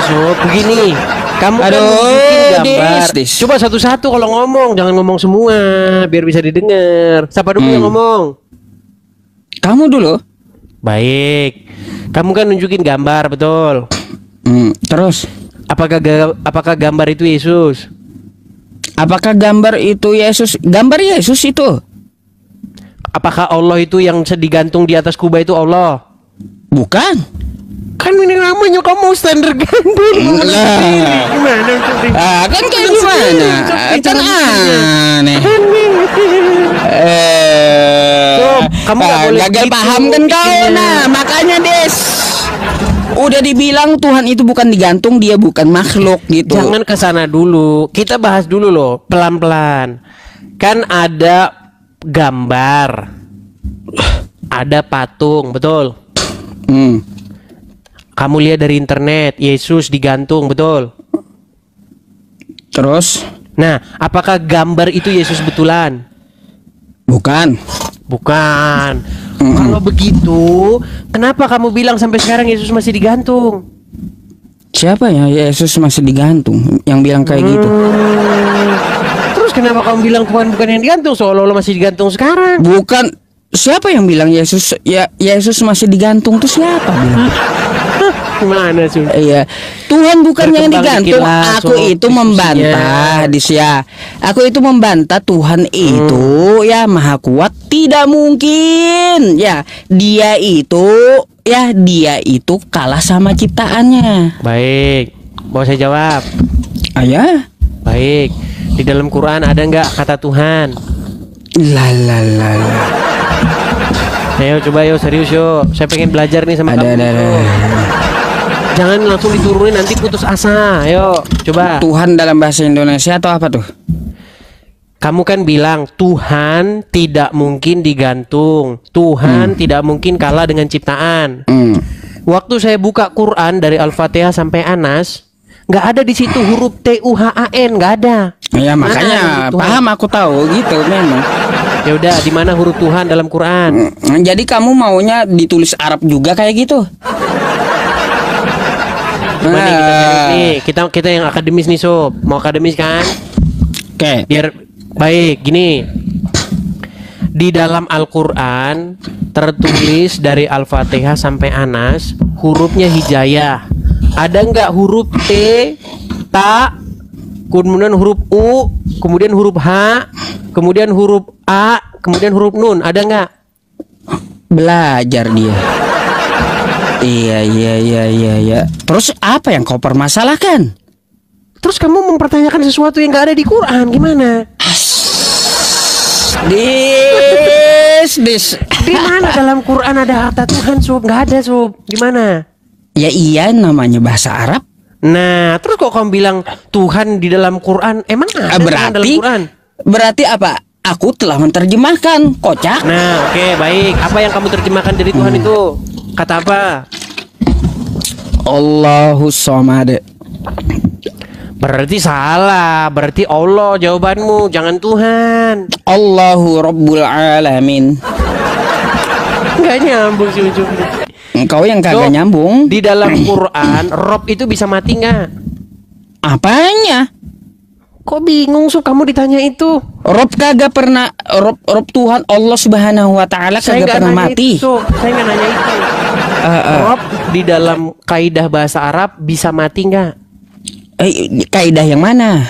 Sob, begini. Kamu kan Aduh, nunjukin gambar. Dis. Coba satu-satu kalau ngomong, jangan ngomong semua biar bisa didengar. Siapa dulu yang ngomong? Kamu dulu. Baik. Kamu kan nunjukin gambar, betul? Terus Apakah gambar itu Yesus? apakah gambar itu Yesus? Gambar Yesus itu? Apakah Allah itu yang digantung di atas kubah itu Allah? Bukan. Kan ini namanya kamu standar gambir. Gimana? Kan kayak gimana? Kan aneh. Kamu nggak boleh gagal gitu paham kan kau. bikinnya. Nah, makanya Des. Udah dibilang Tuhan itu bukan digantung, dia bukan makhluk gitu. Jangan ke sana dulu. Kita bahas dulu loh, pelan-pelan. Kan ada gambar. Ada patung, betul? Kamu lihat dari internet, Yesus digantung, betul? Terus? Nah, apakah gambar itu Yesus betulan? Bukan. Bukan. Kalau begitu, kenapa kamu bilang sampai sekarang Yesus masih digantung? Siapa ya Yesus masih digantung yang bilang kayak gitu? Terus kenapa kamu bilang Tuhan bukan yang digantung, seolah-olah masih digantung sekarang? Bukan. Siapa yang bilang Yesus Yesus masih digantung tuh siapa bilang? Gimana sih? Iya, Tuhan bukan yang Berkembang digantung. dikit lah, Aku Sob, itu membantah, Disya. Aku itu membantah Tuhan itu ya maha kuat. Tidak mungkin. Ya, dia itu kalah sama ciptaannya. Baik, mau saya jawab? Ayah. Baik, di dalam Quran ada nggak kata Tuhan? La. Ayo coba yuk, serius yuk. Saya pengen belajar nih sama kamu. Jangan langsung diturunin, nanti putus asa. Ayo, coba. Tuhan dalam bahasa Indonesia atau apa tuh? Kamu kan bilang Tuhan tidak mungkin digantung. Tuhan tidak mungkin kalah dengan ciptaan. Waktu saya buka Quran dari Al-Fatihah sampai Anas, nggak ada di situ huruf Tuhan, nggak ada. Ya Mana makanya huruf Tuhan? paham, aku tahu gitu memang. Ya udah, di mana huruf Tuhan dalam Quran? Jadi kamu maunya ditulis Arab juga kayak gitu? Coba nih kita cari nih, kita yang akademis nih Sob. Mau akademis kan? Oke. Biar baik gini. Di dalam Al-Quran tertulis dari Al-Fatihah sampai Anas hurufnya hijayah. Ada nggak huruf T, ta, kemudian huruf U, kemudian huruf H, kemudian huruf A, kemudian huruf Nun? Ada nggak? Belajar dia. Iya. Terus apa yang kau permasalahkan? Terus kamu mempertanyakan sesuatu yang nggak ada di Quran, gimana? Dis. Di mana dalam Quran ada kata Tuhan, Sob? Nggak ada, Sob. Gimana? Ya iya, namanya bahasa Arab. Nah, terus kok kamu bilang Tuhan di dalam Quran? Emang ada Tuhan dalam Quran? Berarti apa? Aku telah menerjemahkan, kocak. Nah, oke, baik. Apa yang kamu terjemahkan dari Tuhan itu? Kata apa? Allahus Somad. Berarti salah. Berarti Allah jawabanmu, jangan Tuhan. Allahu Rabbul Alamin. Nggak nyambung sih ujungnya. Engkau yang kagak Sob, nyambung. Di dalam Quran, Rob itu bisa mati nggak? Apanya? Kok bingung, Sob, kamu ditanya itu? Rob kagak pernah. Rob Tuhan Allah Subhanahu Wa Taala Saya kagak nggak pernah nanya mati. itu, Sob. Saya nggak nanya itu. Rob di dalam kaidah bahasa Arab bisa mati nggak? Kaidah yang mana?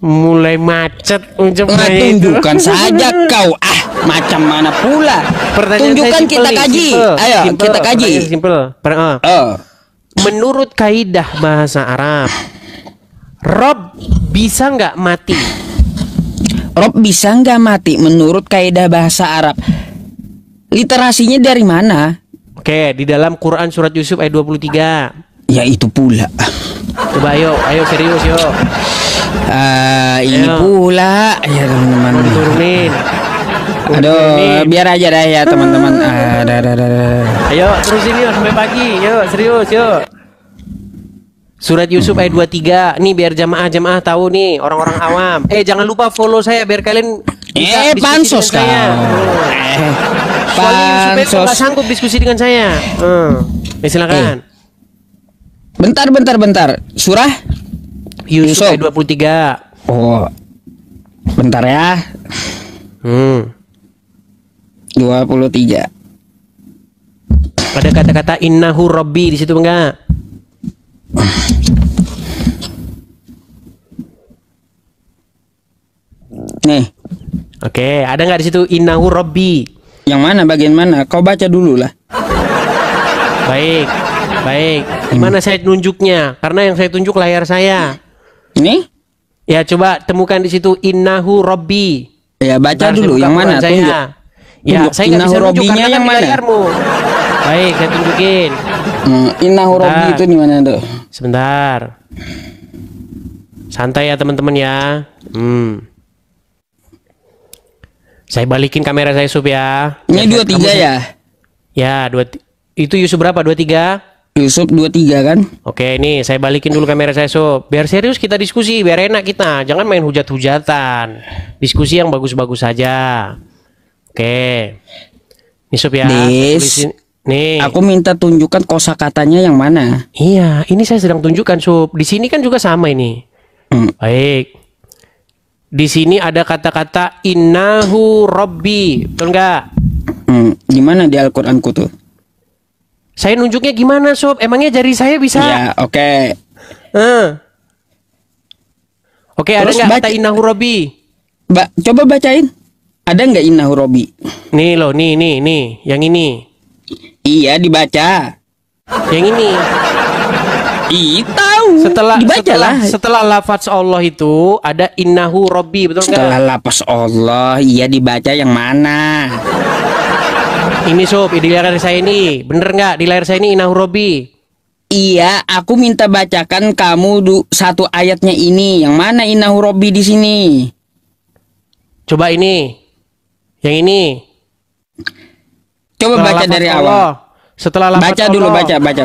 Mulai macet ujungnya itu. Tunjukkan saja kau. Macam mana pula? Pertanyaan Tunjukkan, saya kita simple, kaji. simple, Ayo simple, kita kaji. pertanyaan simple. Menurut kaidah bahasa Arab, Rob bisa nggak mati? Rob bisa nggak mati menurut kaidah bahasa Arab? Literasinya dari mana? Oke, di dalam Quran surat Yusuf ayat 23. Ya itu pula. Coba ayo serius yuk. Ini Ayo. pula ya teman-teman. Mau diturunin. Aduh, biar aja dah ya teman-teman. Ayo terusin yuk sampai pagi. Yuk serius yuk. Surat Yusuf ayat 23. Nih biar jamaah tahu nih, orang-orang awam. Jangan lupa follow saya biar kalian bisa diskusi pansos dengan saya. Soalnya Yusuf itu nggak sanggup diskusi dengan saya. Silakan. Bentar. Surah Yusuf Yusuf. ayat 23. Oh, bentar ya. 23. Ada kata-kata innahu rabbi di situ enggak? Nih, Oke, ada nggak di situ innahu rabbi? yang mana bagian mana? Kau baca dulu lah. Baik. Gimana saya nunjuknya? Karena yang saya tunjuk layar saya. Ini? Ya coba temukan di situ innahu rabbi. Ya baca Bentar, saya dulu buka yang Quran mana? saya. Tunjuk. Ya, Tunjuk. saya nggak bisa Innahu nunjuk rabbinya karena kan yang di mana? layarmu. Baik, saya tunjukin. Innahu rabbi Bentar. itu di mana tuh? Sebentar. Santai ya teman-teman ya. Saya balikin kamera saya Sup ya. Ini 23 ya? Ya, itu Yusuf berapa? 23? Yusuf 23 kan? Oke, ini saya balikin dulu kamera saya Sob. Biar serius kita diskusi, biar enak kita. Jangan main hujat-hujatan. Diskusi yang bagus-bagus saja. Oke. Ini Sob ya. Des, Tulisin. Nih. aku minta tunjukkan kosakatanya yang mana? Iya, ini saya sedang tunjukkan Sob. Di sini kan juga sama ini. Baik. Di sini ada kata-kata innahu rabbi. Betul nggak? Gimana di Al-Qur'anku tuh? Saya nunjuknya gimana Sob? Emangnya jari saya bisa? Ya, oke. Oke, ada Terus nggak baca. kata innahu rabbi? Coba bacain. Ada nggak innahu rabbi? Nih loh, nih, yang ini. Iya, dibaca. Yang ini. Tahu. Setelah dibaca lah. setelah lafaz Allah itu ada innahu rabbi, betul Setelah nggak? lapas Allah, iya dibaca yang mana? Ini Sob, di layar saya ini. Bener nggak? Di layar saya ini innahu rabbi. Iya, aku minta bacakan kamu satu ayatnya ini. Yang mana innahu rabbi di sini? Coba ini. Yang ini. Coba Setelah baca lafaz dari Allah. awal. Setelah lafaz Baca dulu, Allah. baca.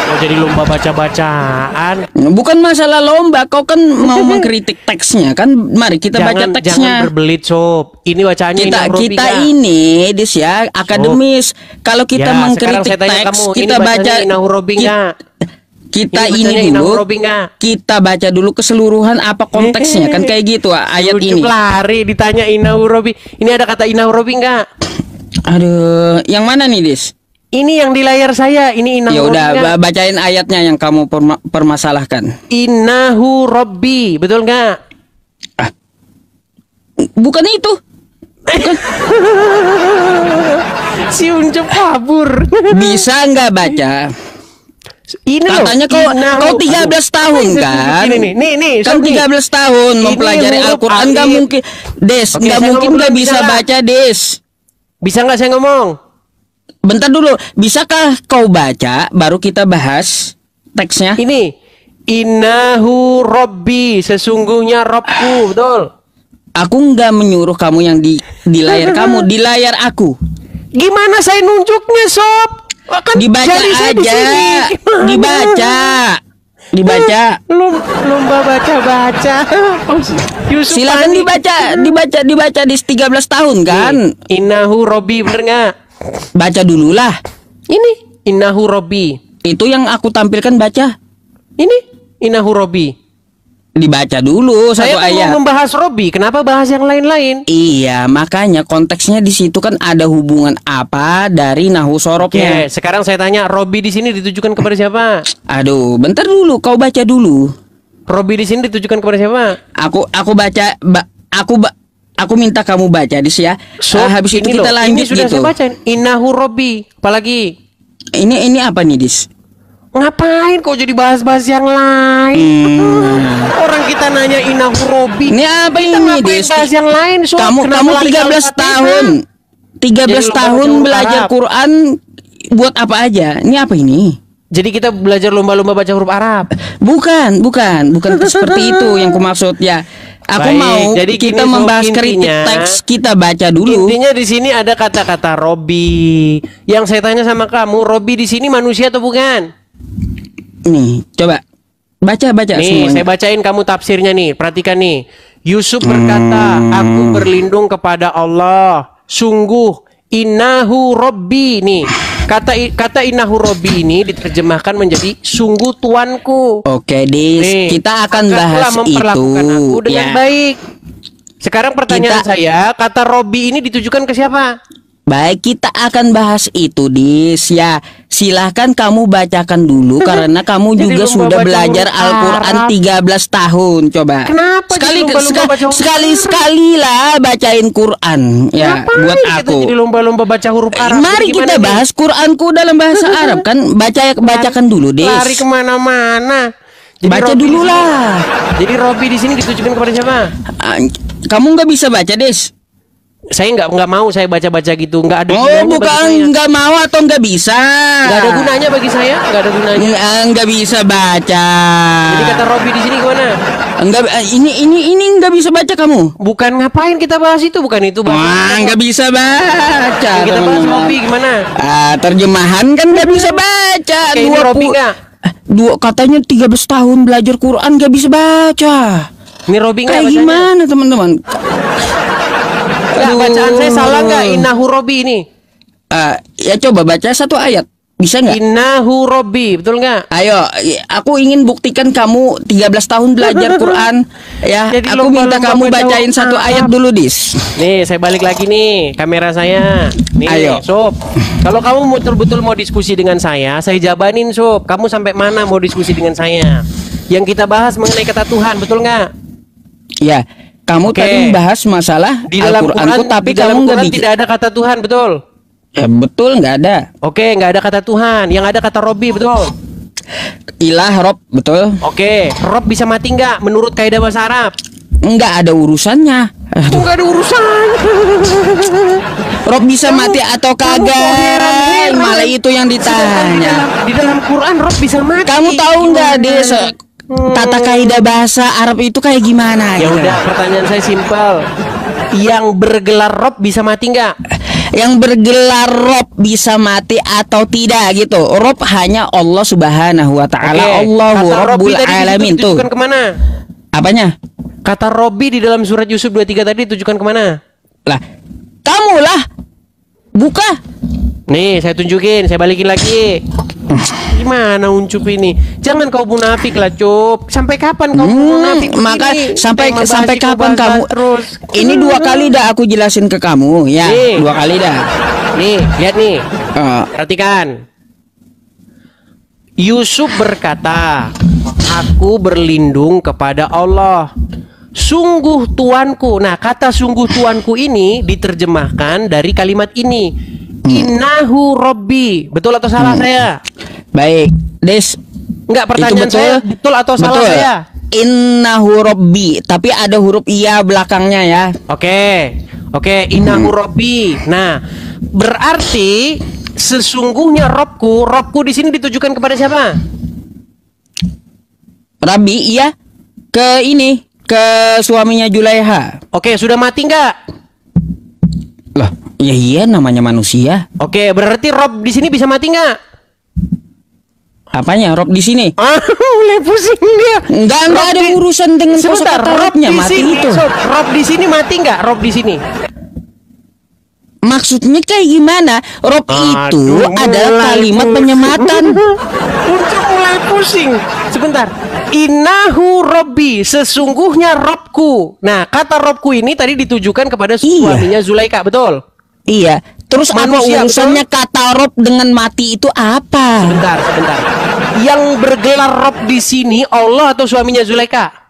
Oh, jadi lomba baca-bacaan. Bukan masalah lomba, kau kan mau mengkritik teksnya kan? Mari kita baca Jangan teksnya. berbelit Sob. Ini bacaannya Kita innahu rabbi kita nggak? ini dis ya akademis. Kalau kita Ya, sekarang mengkritik saya tanya teks, kamu, ini kita bacanya baca innahu rabbi nggak? kita Ini ini bacanya innahu dulu. rabbi nggak? Kita baca dulu keseluruhan apa konteksnya kan kayak gitu ayat Ucup ini. lari ditanya innahu rabbi. Ini ada kata innahu rabbi nggak? Aduh, yang mana nih dis? Ini yang di layar saya. Ini innahu Ya udah rabbi nggak? bacain ayatnya yang kamu permasalahkan. Innahu rabbi, betul nggak? Bukan itu. Si Ucup kabur. Bisa nggak baca? Ini loh. Katanya kau 13 tahun kan? Nih, Kan Sob, nih. 13 tahun Ini mempelajari huruf Al-Qur'an nggak alif. mungkin. Des, Oke, nggak saya mungkin ngomong nggak dulu, bisa bisa nggak? baca, Des. Bisa nggak saya ngomong? Bentar dulu, bisakah kau baca baru kita bahas teksnya? Ini innahu rabbi, sesungguhnya Robku, betul. Aku nggak menyuruh kamu yang di layar kamu, di layar aku. Gimana saya nunjuknya, Sob? Kan Dibaca jari saya di aja, sini. Gimana? dibaca. Lomba baca-baca. Yusuf Silakan panik. dibaca di 13 tahun kan? Innahu rabbi, bener nggak? Baca dulu lah. Ini innahu rabbi. Itu yang aku tampilkan baca. Ini innahu rabbi. Dibaca dulu Saya satu kan ayat. mau membahas Robby, kenapa bahas yang lain-lain? Iya, makanya konteksnya di situ kan ada hubungan apa dari nahu sorobnya. Oke, sekarang saya tanya, Robby di sini ditujukan kepada siapa? Aduh, bentar dulu, kau baca dulu. Robby di sini ditujukan kepada siapa? Aku baca, aku minta kamu baca, Dis ya. So, Habis itu ini kita loh, lanjut ini sudah gitu. saya bacain. Innahu Robby, apalagi? Ini apa nih, Dis? Ngapain kok jadi bahas-bahas yang lain? Orang kita nanya Innahu Robby. Ini apa Kita ini, ngapain Dis? bahas yang lain? So, Kamu kenapa lari 13 Al-Fatihah? tahun. 13 Jadi tahun lomba baca belajar huruf Quran buat apa aja? Ini apa ini? Jadi kita belajar lomba-lomba baca huruf Arab. Bukan seperti itu yang kumaksud ya. Aku Baik, mau jadi kita gini, Sob, membahas kritik intinya- teks, kita baca dulu. Intinya di sini ada kata-kata Robby. Yang saya tanya sama kamu, Robby di sini manusia atau bukan? Nih, coba baca Nih, semuanya. saya bacain kamu tafsirnya nih. Perhatikan nih. Yusuf berkata, aku berlindung kepada Allah. Sungguh, innahu Robbi. Nih, Kata innahu robbi ini diterjemahkan menjadi sungguh tuanku. Oke, Dis, Nih, kita akan akan bahas pula memperlakukan itu aku dengan ya. baik. Sekarang pertanyaan Kita- saya, kata robbi ini ditujukan ke siapa? Baik, kita akan bahas itu, Dis. Ya, silahkan kamu bacakan dulu karena kamu Jadi juga lomba sudah baca belajar huruf Al-Qur'an Arab. 13 tahun. Coba. Kenapa jadi lomba-lomba baca huruf sekali lah bacain Quran ya Ngapain buat kita aku. jadi lomba-lomba baca huruf Arab? Mari Jadi kita gimana nih? bahas Quranku dalam bahasa Arab kan. Bacakan dulu, Dis. Lari kemana-mana. Jadi Baca Robby dulu di sini- lah. Jadi Robby di sini ditujukan kepada siapa? Ah, Kamu nggak bisa baca, Des. Saya nggak mau saya baca-baca gitu, nggak ada Oh, gunanya bagi bukan saya. nggak mau atau nggak bisa? Nggak ada gunanya bagi saya, nggak ada gunanya. Nggak bisa baca. Jadi kata Robby di sini gimana? Enggak, ini nggak bisa baca kamu. Bukan ngapain kita bahas itu, bukan itu bahas. Wah, nggak bisa baca. Yang kita bahas teman-teman. Robby gimana? Terjemahan kan nggak bisa baca. Oke, ini Robby nggak? Katanya 13 tahun belajar Quran nggak bisa baca. Ini Robby nggak Kayak bacanya? gimana, teman-teman? Nggak, Aduh. bacaan saya salah nggak? Innahu Robby ini. Ya coba baca satu ayat. Bisa nggak? Innahu Robby, betul nggak? Ayo, aku ingin buktikan kamu 13 tahun belajar Quran. Ya, Jadi aku minta lomba-lomba kamu baca bacain huruf satu Arab. ayat dulu, Dis. Nih, saya balik lagi nih kamera saya. Nih, Ayo. Sob. Kalau kamu betul-betul mau diskusi dengan saya jabanin, Sob. Kamu sampai mana mau diskusi dengan saya? Yang kita bahas mengenai kata Tuhan, betul nggak? Ya, kamu Oke. tadi bahas masalah Di dalam Al-Qur'anku, Quran, tapi di dalam kamu nggak Quran bikin. tidak ada kata Tuhan, betul? Ya, betul, nggak ada. Oke, nggak ada kata Tuhan. Yang ada kata Robby, betul? Ilah, Rob, betul. Oke, Rob bisa mati nggak menurut kaidah bahasa Arab? Nggak ada urusannya. Nggak ada urusan. Rob bisa mati atau Kamu kok heran, kagak? Malah itu yang ditanya. Di dalam Quran Rob bisa mati. Kamu tahu nggak, Gimana? Des? Tata kaidah bahasa Arab itu kayak gimana? Ya gitu? udah, pertanyaan saya simpel. Yang bergelar Rob bisa mati nggak? Yang bergelar Rob bisa mati atau tidak gitu. Rob hanya Allah Subhanahu wa taala. Oke, Allahu kata Robby Rabbul tadi Alamin tuh. ditujukan kemana? Apanya? Kata Robby di dalam surat Yusuf 23 tadi ditujukan kemana? Lah, kamu lah. Buka. Nih, saya tunjukin, saya balikin lagi. Gimana Uncup ini? Jangan kau munafik lah, Cup. Sampai kapan kau munafik Maka begini? sampai Tema sampai bahas itu, kapan bahas kamu? terus? Ini 2 kali dah aku jelasin ke kamu ya. Nih. 2 kali dah. Nih, lihat nih. Eh, Perhatikan. Yusuf berkata, "Aku berlindung kepada Allah. Sungguh tuanku." Nah, kata sungguh tuanku ini diterjemahkan dari kalimat ini. Innahu Robbi. Betul atau salah saya? baik, Des. Enggak, pertanyaan Itu saya betul atau salah Betul. saya? Innahu Rabbi, tapi ada huruf iya belakangnya ya. Oke. Oke, innahu Robbi. Nah, berarti sesungguhnya Robku di sini ditujukan kepada siapa? Rabbi iya ke ini, ke suaminya Julaiha. Oke, sudah mati nggak? Lah, ya iya namanya manusia. Oke, berarti Rob di sini bisa mati nggak? Apanya Rob di sini? Mulai pusing dia. Enggak ada di- urusan dengan Sebentar, kosakata Rob Robnya di mati sini. itu. Sob, Rob di sini mati nggak? Rob di sini. Maksudnya kayak gimana? Rob itu Aduh, adalah mulai kalimat pusing. penyematan. Untuk mulai pusing. Sebentar. Innahu Robbi, sesungguhnya Robku. Nah, kata Robku ini tadi ditujukan kepada suaminya Zulaika, betul? Iya. Terus Manusia, apa urusannya kata Rob dengan mati itu apa? Sebentar. Yang bergelar Rob di sini Allah atau suaminya Zulaika?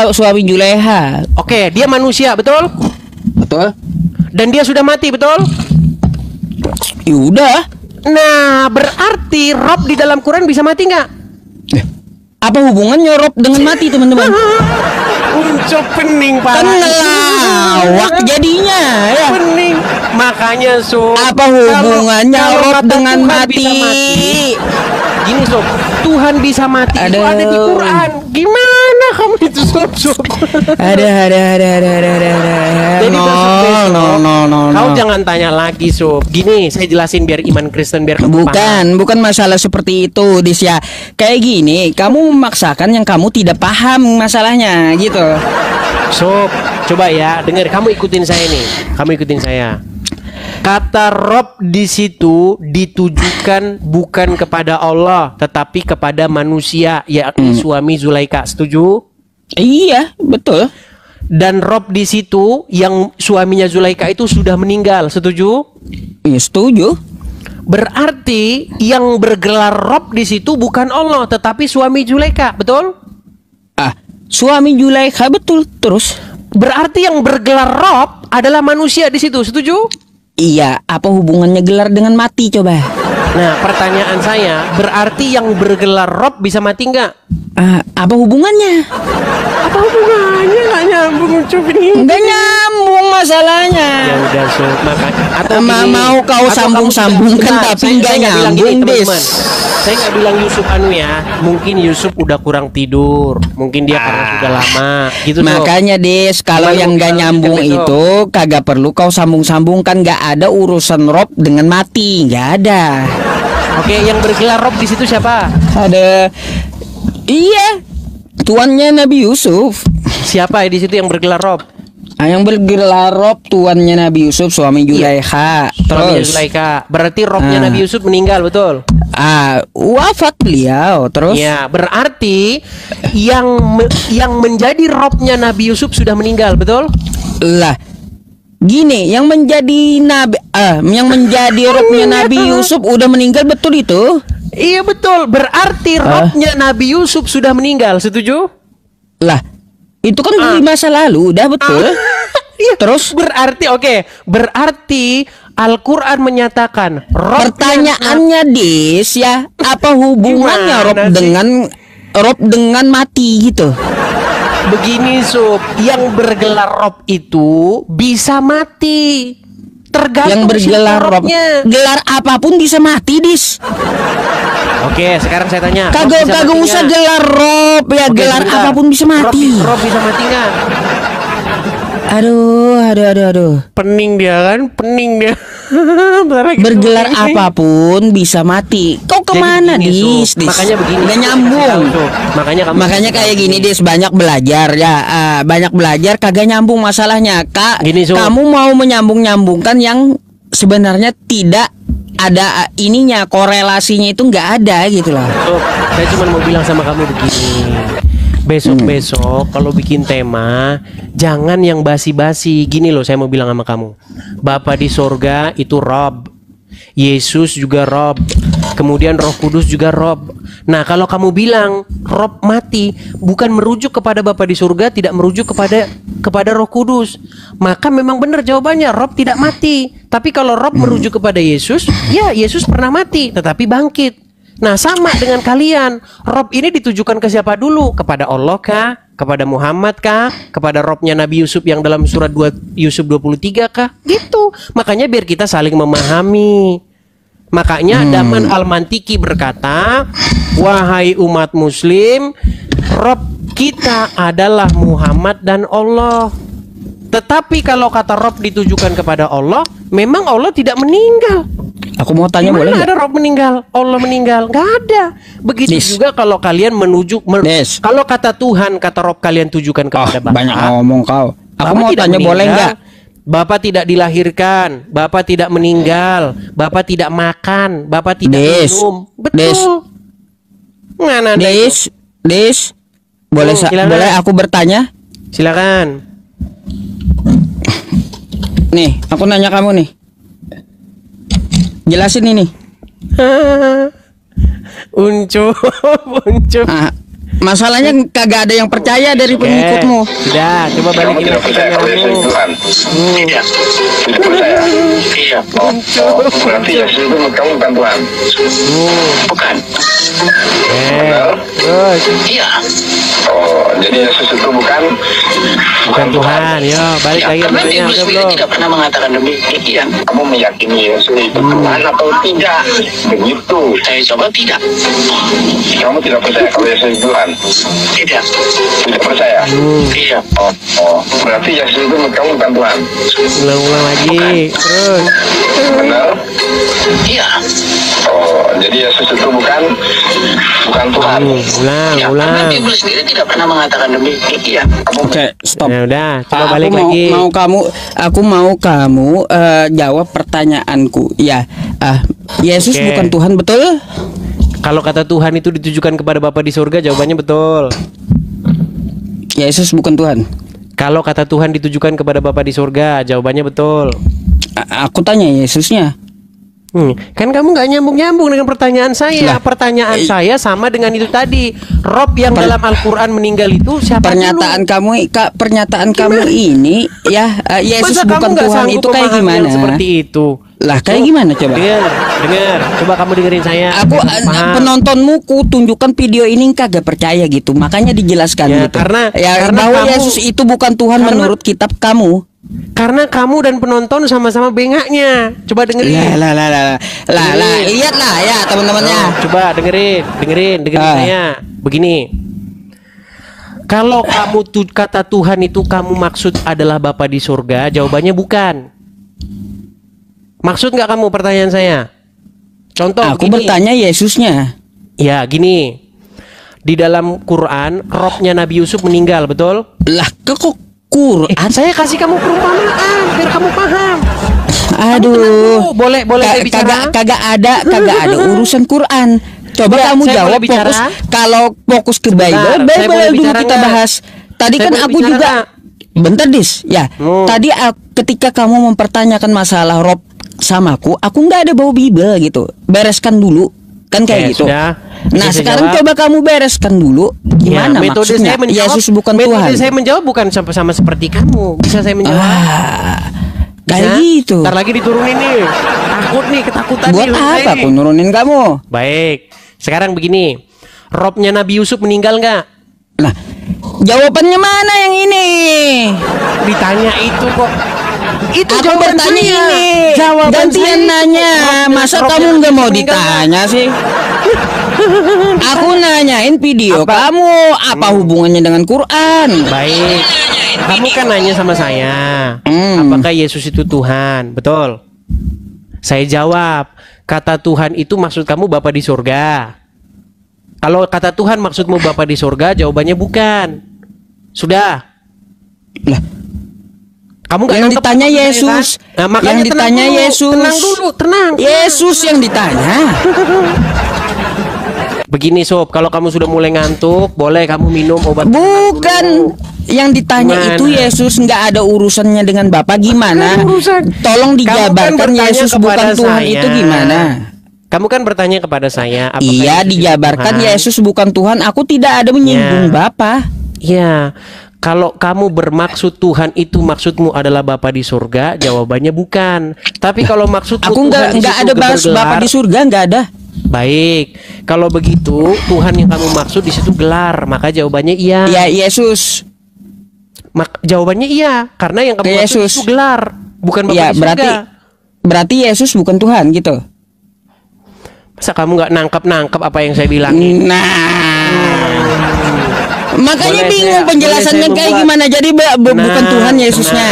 Suami Julaiha. Oke, dia manusia, betul? Betul? Dan dia sudah mati, betul? Yaudah. Nah, berarti Rob di dalam Quran bisa mati nggak? Apa hubungannya Rob dengan mati, teman-teman? Uncok pening, Pak. Kan ngelawak jadinya ya. Pening. Makanya, Sob. Apa hubungannya Kalau Rob kata dengan Tuhan mati? bisa mati. Gini, Sob. Tuhan bisa mati itu Aduh. ada di Quran. Gimana kamu itu, Sob? Ada. Jadi No, besok, no. Kau jangan tanya lagi, Sob. Gini, saya jelasin biar iman Kristen biar kamu paham. Bukan masalah seperti itu, Dis ya. Kayak gini, kamu memaksakan yang kamu tidak paham masalahnya, gitu. Sob, coba ya, dengar. Kamu ikutin saya nih. Kamu ikutin saya. Kata Rob di situ ditujukan bukan kepada Allah, tetapi kepada manusia, yakni suami Zulaikha. Setuju? Iya, betul. Dan Rob di situ yang suaminya Zulaikha itu sudah meninggal. Setuju? Iya, setuju. Berarti yang bergelar Rob di situ bukan Allah, tetapi suami Zulaikha. Betul? Suami Zulaikha, betul. Terus? Berarti yang bergelar Rob adalah manusia di situ. Setuju? Iya, apa hubungannya gelar dengan mati coba? Nah, pertanyaan saya, berarti yang bergelar Rob bisa mati nggak? Apa hubungannya? Apa hubungannya? Nggak nyambung Ucup ini. Nggak nyambung masalahnya. Ya udah, makanya. Atau mau kau sambung-sambungkan tapi nggak nyambung, Des. Saya nggak bilang Yusuf ya. Mungkin Yusuf udah kurang tidur. Mungkin dia karena sudah lama. Gitu. Makanya Des, kalau yang nggak nyambung itu kagak perlu kau sambung-sambungkan. Nggak ada urusan Rob dengan mati, nggak ada. Oke, yang bergelar Rob di situ siapa? Ada. Iya, tuannya Nabi Yusuf. Siapa di situ yang bergelar Rob? Yang bergelar Rob tuannya Nabi Yusuf, suami Zulaikha. Terus Zulaikha. Berarti Robnya Nabi Yusuf meninggal, betul? Wafat beliau. Terus? Ya, berarti yang menjadi Robnya Nabi Yusuf sudah meninggal, betul? Lah, gini, yang menjadi Robnya Nabi Yusuf udah meninggal, betul itu? Iya betul. Berarti Robnya Nabi Yusuf sudah meninggal, setuju? Lah, itu kan di masa lalu, udah betul. Iya. Terus berarti berarti Al-Quran menyatakan pertanyaannya Des ya, apa hubungannya Rob dengan mati gitu? Begini Sub, yang bergelar Rob itu bisa mati. Tergantung yang bergelar Rob, gelar apapun bisa mati, Dis. Oke, sekarang saya tanya. Kagak usah gelar Rob ya. Oke, gelar sebentar. Apapun bisa mati. Rob bisa mati nggak? Aduh. Pening dia kan, Bergelar apapun bisa mati. Kau kemana, Dis? Makanya begini. Nggak nyambung. Makanya kayak gini, Dis. Banyak belajar ya. Banyak belajar kagak nyambung masalahnya. Kamu mau menyambung-nyambungkan yang sebenarnya tidak ada ininya, korelasinya itu nggak ada gitu loh. Saya cuma mau bilang sama kamu begini. Besok kalau bikin tema jangan yang basi-basi. Gini loh, saya mau bilang sama kamu. Bapa di sorga itu Rob, Yesus juga Rob, kemudian Roh Kudus juga Rob. Nah, kalau kamu bilang Rob mati, bukan merujuk kepada Bapa di surga, tidak merujuk kepada Roh Kudus, maka memang benar jawabannya Rob tidak mati. Tapi kalau Rob merujuk kepada Yesus, ya Yesus pernah mati tetapi bangkit. Nah, sama dengan kalian. Rob ini ditujukan ke siapa dulu? Kepada Allah kah? Kepada Muhammad kah? Kepada Robnya Nabi Yusuf yang dalam surat Yusuf 23 kah? Gitu. Makanya biar kita saling memahami. Makanya Daman Al-Mantiki berkata, wahai umat muslim, Rob kita adalah Muhammad dan Allah. Tetapi kalau kata Rob ditujukan kepada Allah, memang Allah tidak meninggal. Aku mau tanya, boleh nggak? Ada Rob meninggal, Allah meninggal, nggak ada. Begitu juga kalau kalian kalau kata Tuhan, kata Rob kalian tujukan kepada Bapak. Banyak ngomong kau. Aku mau tanya, boleh nggak? Bapak tidak dilahirkan, Bapak tidak meninggal, Bapak tidak makan, Bapak tidak minum. Betul. Mana Des, boleh aku bertanya? Silakan. Nih, aku nanya kamu nih. Jelasin ini. Uncup. Masalahnya kagak ada yang percaya dari pengikutmu. Sudah, coba balikin lagi kamu. Tidak percaya. Iya. Berarti Yesus itu kamu bukan Tuhan. Bukan. Iya. Oh, jadi Yesus itu bukan Tuhan. Yo, balik lagi pertanyaan. Saya tidak pernah mengatakan demikian. Kamu meyakini Yesus itu Tuhan atau tidak? Begitu. Saya coba tidak. Kamu tidak percaya kalau Yesus itu Tuhan? Tidak. Tidak percaya? Iya. Oh, berarti Yesus itu kamu bukan Tuhan. Ulang lagi. Terus. Benar? Iya. Oh, jadi Yesus itu bukan Tuhan. Ulang. Karena Bible sendiri tidak pernah mengatakan demikian. Oke, stop. Ya udah, coba Aku balik mau, lagi. aku mau kamu jawab pertanyaanku. Ya, Yesus Oke. bukan Tuhan, betul? Kalau kata Tuhan itu ditujukan kepada Bapa di surga, jawabannya betul. Yesus bukan Tuhan. Kalau kata Tuhan ditujukan kepada Bapa di surga, jawabannya betul. Aku tanya Yesusnya. Kan kamu nggak nyambung dengan pertanyaan saya. Lah, Pertanyaan saya sama dengan itu tadi. Rob yang dalam Al-Quran meninggal itu siapa Pernyataan dulu? pernyataan kamu ini ya Yesus Masa bukan kamu nggak Tuhan sanggup itu kayak memahami gimana? yang seperti itu. Lah kayak gimana coba? Dengar. Coba kamu dengerin saya. Aku Paham. penontonmu ku tunjukkan video ini kagak percaya gitu. Makanya dijelaskan Ya, gitu. karena bahwa kamu- Yesus itu bukan Tuhan menurut kitab kamu. Karena kamu dan penonton sama-sama bengaknya. Coba dengerin. Lah, lihatlah ya teman-temannya. Coba dengerin Ah. saya. Begini. Kalau kamu kata Tuhan itu kamu maksud adalah Bapa di surga, jawabannya bukan. Maksud nggak kamu pertanyaan saya? Contoh Aku begini. bertanya Yesusnya. Ya, gini. Di dalam Quran, robnya Nabi Yusuf meninggal, betul? Lah kok Quran? Saya kasih kamu perumpamaan biar kamu paham. Aduh. Boleh saya bicara? Kagak ada urusan Quran. Coba Enggak, kamu saya jawab boleh bicara? fokus. Kalau fokus ke Bible, saya Bible boleh dulu bicara kita nggak? bahas. Tadi Saya kan boleh aku bicara juga. nggak? Bentar dis, ya. Hmm. Tadi ketika kamu mempertanyakan masalah Rob samaku, aku nggak ada bawa Bible gitu. Bereskan dulu, kan kayak Oke, gitu. sudah. Nah Saya sekarang jawab. coba kamu bereskan dulu. Gimana metode maksudnya? saya menjawab, Yesus bukan metode Tuhan. saya menjawab bukan sama seperti kamu. Bisa saya menjawab? Kayak Bisa? gitu. Ntar lagi diturunin nih. Takut nih, ketakutan Buat nih. apa Hei. aku nurunin kamu? Baik. Sekarang begini. Robnya Nabi Yusuf meninggal nggak? Nah, jawabannya mana yang ini? Ditanya itu kok. Itu Aku jawaban bertanya saya. ini. Jawaban Gantian saya itu. nanya. Masa Robnya kamu Nabi nggak mau Yusuf meninggal ditanya sih? Aku nanyain video Apa? kamu apa hubungannya dengan Quran? Baik. Kamu kan nanya sama saya, apakah Yesus itu Tuhan? Betul. Saya jawab, kata Tuhan itu maksud kamu Bapa di surga. Kalau kata Tuhan maksudmu Bapa di surga, jawabannya bukan. Sudah. Lah, Kamu nggak yang nangkep ditanya maksud saya, Yesus. kan? Nah, makanya Yang tenang ditanya dulu, Yesus. Tenang dulu, tenang. Yesus yang ditanya. Begini Sob, kalau kamu sudah mulai ngantuk, boleh kamu minum obat. Bukan. Yang ditanya Gimana? itu Yesus, nggak ada urusannya dengan Bapak. Gimana? Nggak ada urusan. Tolong Kamu kan dijabarkan bertanya Yesus kepada bukan Tuhan saya. itu gimana? Kamu kan bertanya kepada saya, apakah Iya, Yesus itu dijabarkan Tuhan? Yesus bukan Tuhan. Aku tidak ada menyinggung Ya. Bapak. Iya. Kalau kamu bermaksud Tuhan itu maksudmu adalah Bapa di surga, jawabannya bukan. Tapi kalau maksudmu Aku Tuhan di nggak situ ada bahas bergelar, Bapak di surga, nggak ada. Baik. Kalau begitu, Tuhan yang kamu maksud di situ gelar, maka jawabannya iya. Ya Yesus. Jawabannya iya, karena yang kamu maksud Yesus. itu gelar, bukan Bapa Ya di berarti surga. Yesus bukan Tuhan gitu. Masa kamu nggak nangkap apa yang saya bilangin? Makanya Boleh bingung saya- penjelasannya boleh saya kayak membuat- gimana. Jadi bukan Tuhan Yesusnya.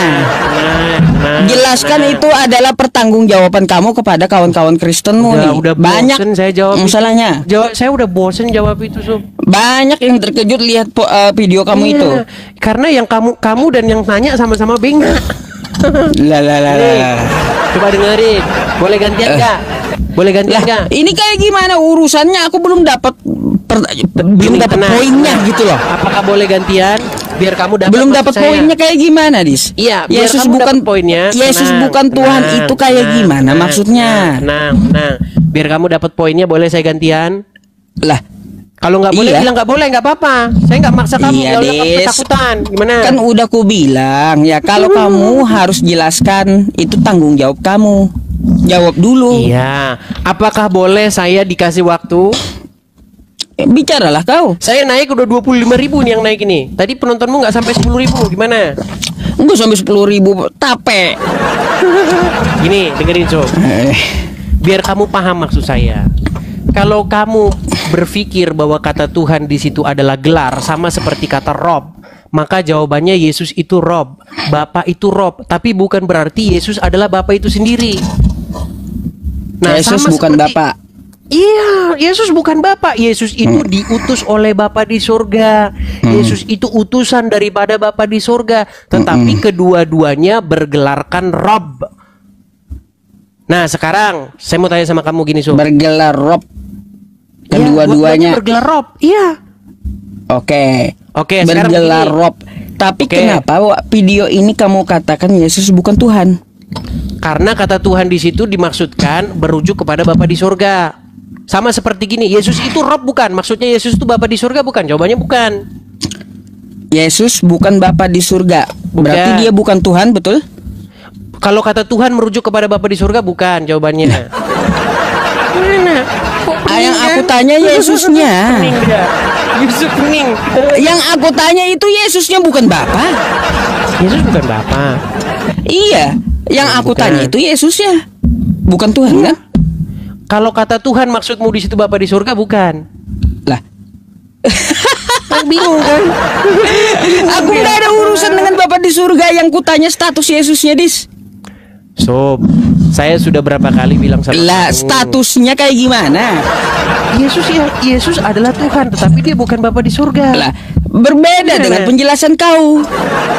Jelaskan nah. itu adalah pertanggungjawaban kamu kepada kawan-kawan Kristenmu nih. Udah Banyak bosen saya jawab itu. masalahnya. Saya udah bosen jawab itu, Sob. Banyak yang terkejut lihat video kamu Iya, itu. Karena yang kamu dan yang tanya sama-sama bengak. Lah. Coba dengerin. Boleh gantian nggak? Boleh gantian Lah, nggak? ini kayak gimana urusannya? Aku belum dapat belum Gini, dapat tenang, poinnya tenang. gitu loh. Apakah boleh gantian? Biar kamu dapat. Belum maksud dapat saya. poinnya kayak gimana, Dis? Iya, biar Yesus kamu bukan dapat poinnya. Yesus Tenang, bukan Tuhan tenang, itu kayak tenang, gimana tenang, maksudnya? Tenang. Biar kamu dapat poinnya, boleh saya gantian? Lah, Kalau nggak boleh, Iya. bilang nggak boleh, nggak apa-apa. Saya nggak maksa kamu. Iya, Kalau kamu Des. ketakutan, gimana? kan udah ku bilang ya kalau kamu harus jelaskan itu tanggung jawab kamu. Jawab dulu. Iya. Apakah boleh saya dikasih waktu? Bicaralah kau. Saya naik udah 25.000 nih yang naik ini. Tadi penontonmu nggak sampai 10.000, gimana? Enggak sampai 10.000 tape. Gini, dengerin Sob. Biar kamu paham maksud saya. Kalau kamu berpikir bahwa kata Tuhan di situ adalah gelar sama seperti kata Rob, maka jawabannya Yesus itu Rob, Bapa itu Rob, tapi bukan berarti Yesus adalah Bapa itu sendiri. Nah, Yesus sama bukan seperti- Bapa. Iya, Yesus bukan Bapa. Yesus itu diutus oleh Bapa di surga. Yesus itu utusan daripada Bapa di surga. Tetapi kedua-duanya bergelarkan Rob. Nah, sekarang saya mau tanya sama kamu gini, Sob. Bergelar Rob. Iya, Kedua-duanya. dua-duanya bergelar Rob. Iya. Oke. Oke, sekarang Bergelar begini. Rob. Tapi Oke. kenapa video ini kamu katakan Yesus bukan Tuhan? Karena kata Tuhan di situ dimaksudkan berujuk kepada Bapa di surga. Sama seperti gini, Yesus itu Rob bukan? Maksudnya Yesus itu Bapa di surga bukan? Jawabannya bukan. Yesus bukan Bapa di surga. Berarti Bukan. dia bukan Tuhan, betul? Kalau kata Tuhan merujuk kepada Bapa di surga bukan jawabannya. Mana? Kok Yang pening, aku kan? tanya Yesusnya. Pening dia. Yesus pening. Yang aku tanya itu Yesusnya bukan Bapa. Yesus bukan Bapa. Iya, yang aku Bukan. tanya itu Yesusnya. Bukan Tuhan kan? Kalau kata Tuhan maksudmu di situ Bapa di surga bukan? Lah, Kan bingung kan? aku nggak ada urusan dengan Bapa di surga. Yang kutanya status Yesusnya, Dis. Sob, saya sudah berapa kali bilang sama Lah, kamu. statusnya kayak gimana? Yesus adalah Tuhan, tetapi dia bukan Bapa di surga. Lah, berbeda Gimana? dengan penjelasan kau.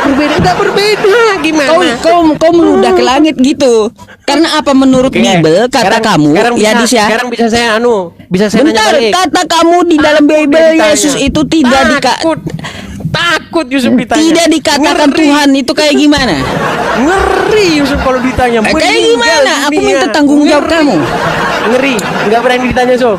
Berbeda enggak berbeda gimana? Kau meludah ke langit gitu. Karena apa menurut Oke, Bible kata sekarang- kamu? sekarang Ya, bisa, Dis ya. Sekarang bisa saya bisa saya Bentar, nanya balik. kata kamu di dalam Bible Ditanya. Yesus itu tidak takut Yusuf ditanya. tidak dikatakan Ngeri. Tuhan itu kayak gimana? Ngeri Yusuf kalau ditanya. Kayak Meninggal gimana? Aku dunia. minta tanggung jawab Ngeri. kamu. Ngeri, nggak berani ditanya Sob.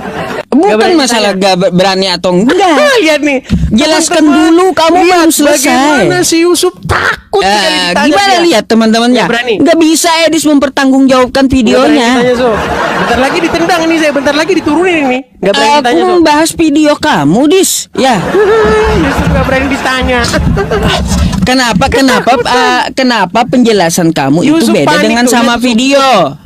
Nggak Bukan berani masalah ditanya. gak berani atau enggak. Lihat nih. Jelaskan Teman-teman, dulu, kamu lihat belum selesai. Bagaimana si Yusuf takut sekali ditanya Gimana dia. lihat teman-temannya? Nggak berani. Nggak bisa Edis mempertanggungjawabkan Nggak berani videonya. ditanya, Sob. Bentar lagi ditendang ini saya, bentar lagi diturunin ini. Nggak berani Aku ditanya Sob. membahas video kamu, Dis. Ya. Yusuf nggak berani ditanya. Kenapa penjelasan kamu itu Yusuf beda panik dengan tuh, sama Yusuf. video?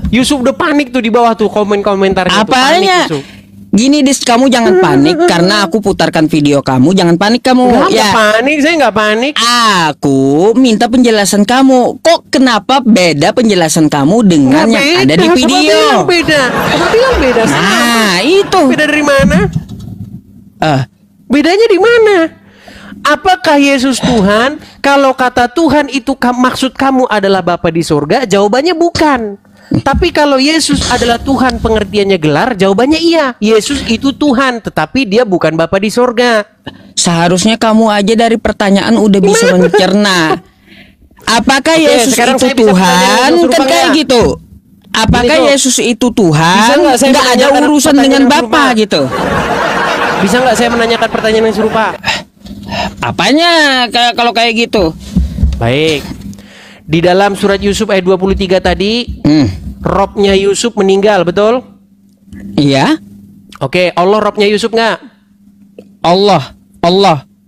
Yusuf udah panik tuh di bawah tuh komen-komentarnya. tuh. Apanya? Panik, Yusuf. Gini, Dis, kamu jangan panik karena aku putarkan video kamu. Jangan panik kamu. Nggak Ya. panik, saya nggak panik. Aku minta penjelasan kamu. Kok kenapa beda penjelasan kamu dengan Nggak yang beda, ada di siapa video? bilang beda. Siapa bilang beda? Nah, itu. Beda dari mana? Eh, Bedanya di mana? Apakah Yesus Tuhan? Kalau kata Tuhan itu maksud kamu adalah Bapa di surga, jawabannya bukan. Tapi kalau Yesus adalah Tuhan pengertiannya gelar, jawabannya iya. Yesus itu Tuhan, tetapi dia bukan Bapa di surga. seharusnya kamu aja dari pertanyaan udah bisa mencerna. Apakah Oke, Yesus sekarang itu saya bisa pertanyaan Tuhan? yang Kan serupa kayak nggak? gitu. Apakah Gini, Sob. Yesus itu Bisa Tuhan? nggak saya Nggak ada menanyakan urusan pertanyaan dengan yang Bapa serupa? gitu. Bisa nggak saya menanyakan pertanyaan yang serupa? Apanya kalau kayak gitu? Baik. Di dalam surat Yusuf ayat 23 tadi, Robnya Yusuf meninggal, betul? Iya. Oke, Allah Robnya Yusuf nggak?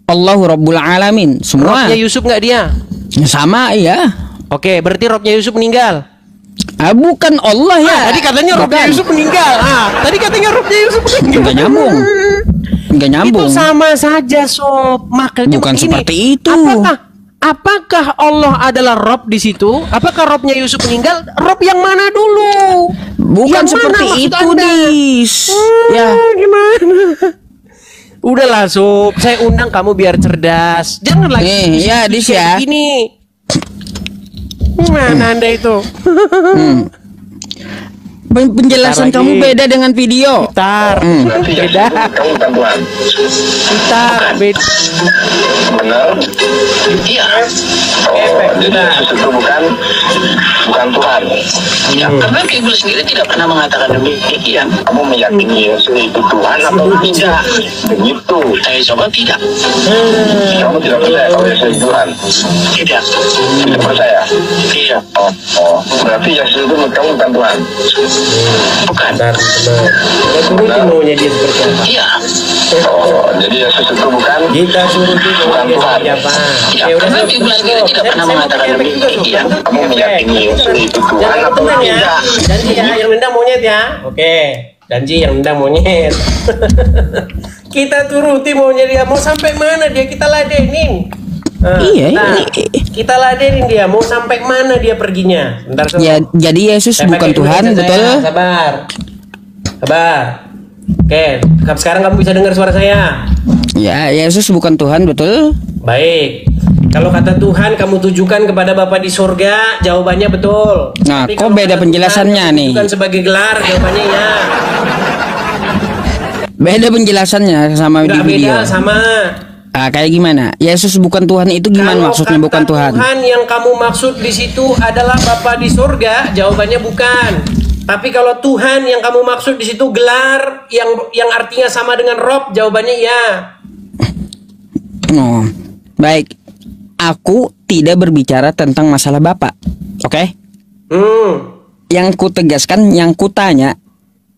Allahu Rabbul Alamin. Semua Robnya Yusuf nggak dia? sama ya. Oke, berarti Robnya Yusuf meninggal. Bukan Allah ya. Tadi katanya Robnya Bukan. Yusuf meninggal. Tadi katanya Robnya Yusuf meninggal. Nggak nyambung. Nggak nyambung. Itu sama saja, Sob. Makanya Bukan begini, seperti itu. Apakah Allah adalah Rob di situ? Apakah Robnya Yusuf meninggal? Rob yang mana dulu? Bukan Yang mana seperti maksud itu, Anda? Dis. Ya. Gimana? Udahlah, Sob. Saya undang kamu biar cerdas. Jangan lagi. Nih, ya, Dis ya. Ini. Mana Anda itu? Penjelasan Bentar kamu lagi. beda dengan video. Tar. Berarti ya Beda. kamu bukan Tuhan. Tar. Beda. Benar? Iya. Oh, jadi Yesus itu bukan Tuhan. Ya, karena Bible sendiri tidak pernah mengatakan demikian. Kamu meyakini Yesus itu Tuhan atau tidak? Begitu. Saya coba tidak. Kamu tidak percaya kalau Yesus itu Tuhan? Tidak. Tidak percaya? Iya. Oh. Berarti Yesus itu kamu bukan Tuhan? Bukan. Kita turutin maunya dia seperti apa. Iya. Oh, jadi Yesus itu bukan Kita turutin bukan maunya dia Tuhan. seperti apa. Ya, Oke, udah karena Sob. Bible sendiri tidak pernah Saya mau mengatakan pakai efek juga, Sob. demikian. Kamu Kamu pakai meyakini efek. Yesus itu Tuhan Jangan atau tenang ya. tidak? Janji ya, yang nendang monyet ya. Oke. Janji yang nendang monyet. Kita turuti maunya dia. Mau sampai mana dia, kita ladenin. Iya, nah, ini. kita ladenin dia. Mau sampai mana dia perginya? Bentar, Ya, jadi Yesus Saya bukan pakai dulu Tuhan, headset betul? saya. Sabar. Sabar. Oke, sekarang kamu bisa dengar suara saya. Ya, Yesus bukan Tuhan, betul? Baik. Kalau kata Tuhan kamu tujukan kepada Bapa di surga, jawabannya betul. Nah, Tapi kok kalau beda kata penjelasannya Tuhan, kamu nih? tujukan sebagai gelar, jawabannya ya. Beda penjelasannya sama di Enggak video. beda sama. Kayak gimana? Yesus bukan Tuhan itu gimana Kalau maksudnya kata bukan Tuhan? Tuhan yang kamu maksud di situ adalah Bapa di surga, jawabannya bukan. Tapi kalau Tuhan yang kamu maksud di situ gelar yang artinya sama dengan Rob, jawabannya ya. Oh, baik. Aku tidak berbicara tentang masalah Bapak. Oke? Yang ku tegaskan, yang ku tanya,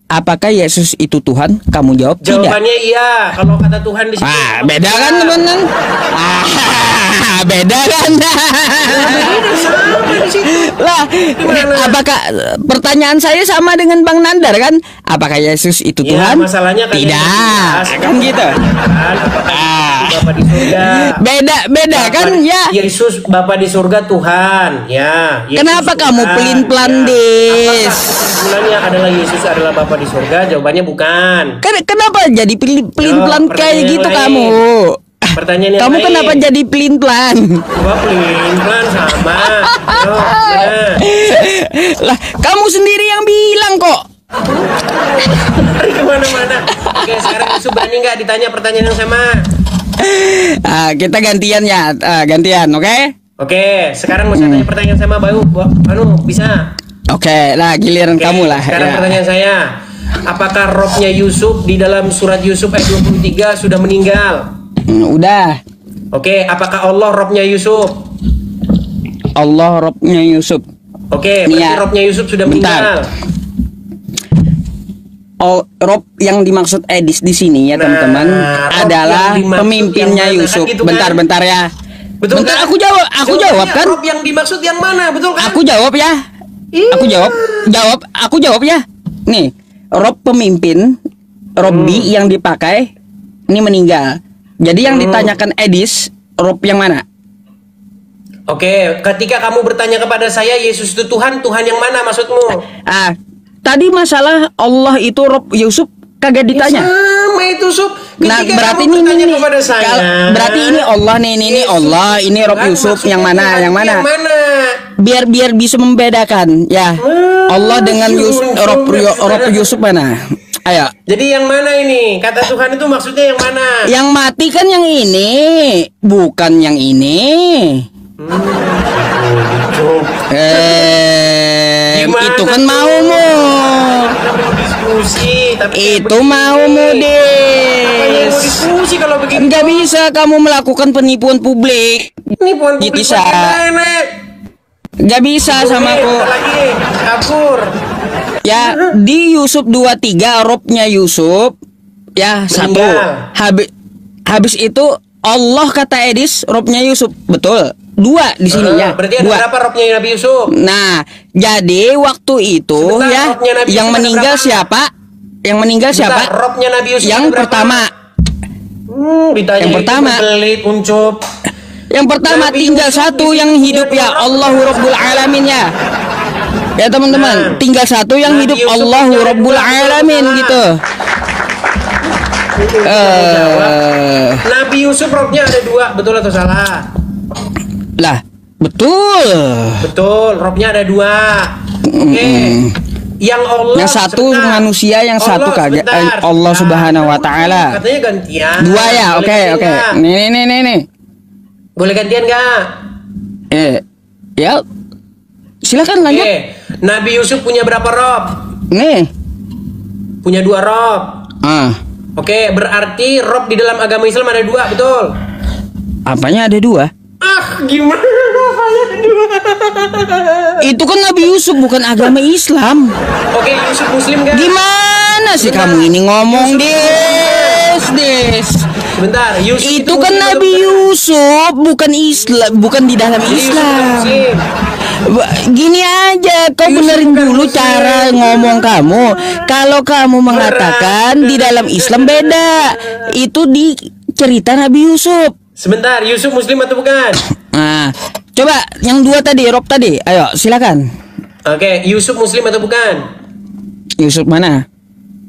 apakah Yesus itu Tuhan? Kamu jawab tidak. Jawabannya iya. Kalau kata Tuhan di situ. Beda kan teman-teman? Beda kan? Beda sama di situ. Lah, apakah pertanyaan saya sama dengan Bang Nandar kan? Apakah Yesus itu Ya, Tuhan? masalahnya kan Tidak, kan gitu. Bapa di surga. Beda kan ya? Yesus Bapa di surga Tuhan. Ya. Yesus Kenapa kamu Tuhan. pelin-pelan, Ya. Des? Apakah kesimpulannya adalah Yesus adalah Bapa di surga? Jawabannya bukan. Kenapa jadi pelin-pelan Yo, kayak gitu pertanyaan kamu? Pertanyaan yang Kamu lain. kenapa jadi pelin-pelan? Gua pelin-pelan sama. Yo, nah. Lah, kamu sendiri yang bilang kok. Lari kemana-mana. Oke, sekarang Yusuf berani nggak ditanya pertanyaan yang sama? Kita gantian ya, gantian, oke? Oke, sekarang mau saya tanya pertanyaan sama Bayu. Anu, bisa? Oke, lah giliran Oke, kamu lah. Sekarang Ya. pertanyaan saya. Apakah rohnya Yusuf di dalam surat Yusuf ayat 23 sudah meninggal? Udah. Oke, apakah Allah rohnya Yusuf? Allah Robnya Yusuf. Oke, Nih berarti ya, rohnya Yusuf sudah bentar. meninggal. Rob yang dimaksud Edis di sini ya Nah, teman-teman Rob adalah yang dimaksud pemimpinnya yang mana? Yusuf. Kan gitu kan? Bentar ya. Betul Bentar kan? aku jawab Jawabannya kan? Rob yang dimaksud yang mana? Betul kan? Aku jawab ya. Aku jawab ya. Nih, Rob pemimpin, Robbi yang dipakai ini meninggal. Jadi yang ditanyakan Edis, Rob yang mana? Oke, ketika kamu bertanya kepada saya Yesus itu Tuhan, Tuhan yang mana maksudmu? Tadi masalah Allah itu Rob Yusuf kagak ditanya. Sama itu Sup. Nah, Ketika berarti kamu ini bertanya kepada saya. berarti ini Allah nih, ini Yesus Allah, ini Rob Tuhan, Yusuf maksudnya yang mana? Tuhan Yang mana? Yang mana? Biar bisa membedakan ya. Allah dengan Rob Yusuf mana? Ayo. Jadi yang mana ini? Kata Tuhan itu maksudnya yang mana? Yang mati kan yang ini, bukan yang ini. Gimana Itu kan tuh? maumu. Kita mau diskusi, tapi kayak Itu begini. maumu, Apanya yang Des. mau diskusi kalau begitu? Enggak bisa kamu melakukan penipuan publik. Ini puan Gitu, publik Sa. bagaimana? Enggak bisa sama aku. Lagi kabur. Ya, di Yusuf 23 Robnya Yusuf ya satu. Meninggal. Habis itu Allah kata Edis Robnya Yusuf. Betul. Dua di sini ya. Berarti ada Dua. berapa rohnya Nabi Yusuf? Nah, jadi waktu itu Sebentar, ya robnya Nabi yang Yusuf ada meninggal berapa? siapa? Yang meninggal Bentar, siapa? rohnya Nabi Yusuf Yang ada berapa? pertama. Ditanya Yang itu pertama. pelit, uncup. Yang pertama Nabi tinggal Yusuf satu di yang sini hidup punya ya dua Allahu Rabbul Alamin ya. Ya teman-teman, Nah. tinggal satu yang Nabi hidup Yusuf Allahu punya Rabbul dua, betul Alamin salah. gitu. Nabi Yusuf rohnya ada dua, betul atau salah? Lah, betul. Betul, rohnya ada dua. Oke. Yang Allah Yang satu sebentar. manusia, yang satu kagak sebentar. Allah Subhanahu wa taala. Katanya gantian. Dua ya, Boleh oke. gantian nggak? Nih. Boleh gantian nggak? Ya. Silakan lanjut. Oke. Nabi Yusuf punya berapa roh? Nih. Punya dua roh. Oke, berarti roh di dalam agama Islam ada dua, betul? Apanya ada dua? Gimana? Apanya ada dua? Itu kan Nabi Yusuf bukan agama Islam. Oke, Yusuf Muslim kan? Gimana sih kamu ini ngomong, Des? Sebentar, Yusuf Itu kan Muslim Nabi atau bukan? Yusuf bukan Islam, bukan di dalam Jadi Yusuf Islam. Muslim. Gini aja, kau Yusuf benerin bukan dulu Muslim. cara ngomong kamu. Kalau kamu mengatakan di dalam Islam beda, itu di cerita Nabi Yusuf. Sebentar, Yusuf muslim atau bukan? Nah, coba yang dua tadi, Rob tadi. Ayo, silakan. Oke, Yusuf muslim atau bukan? Yusuf mana?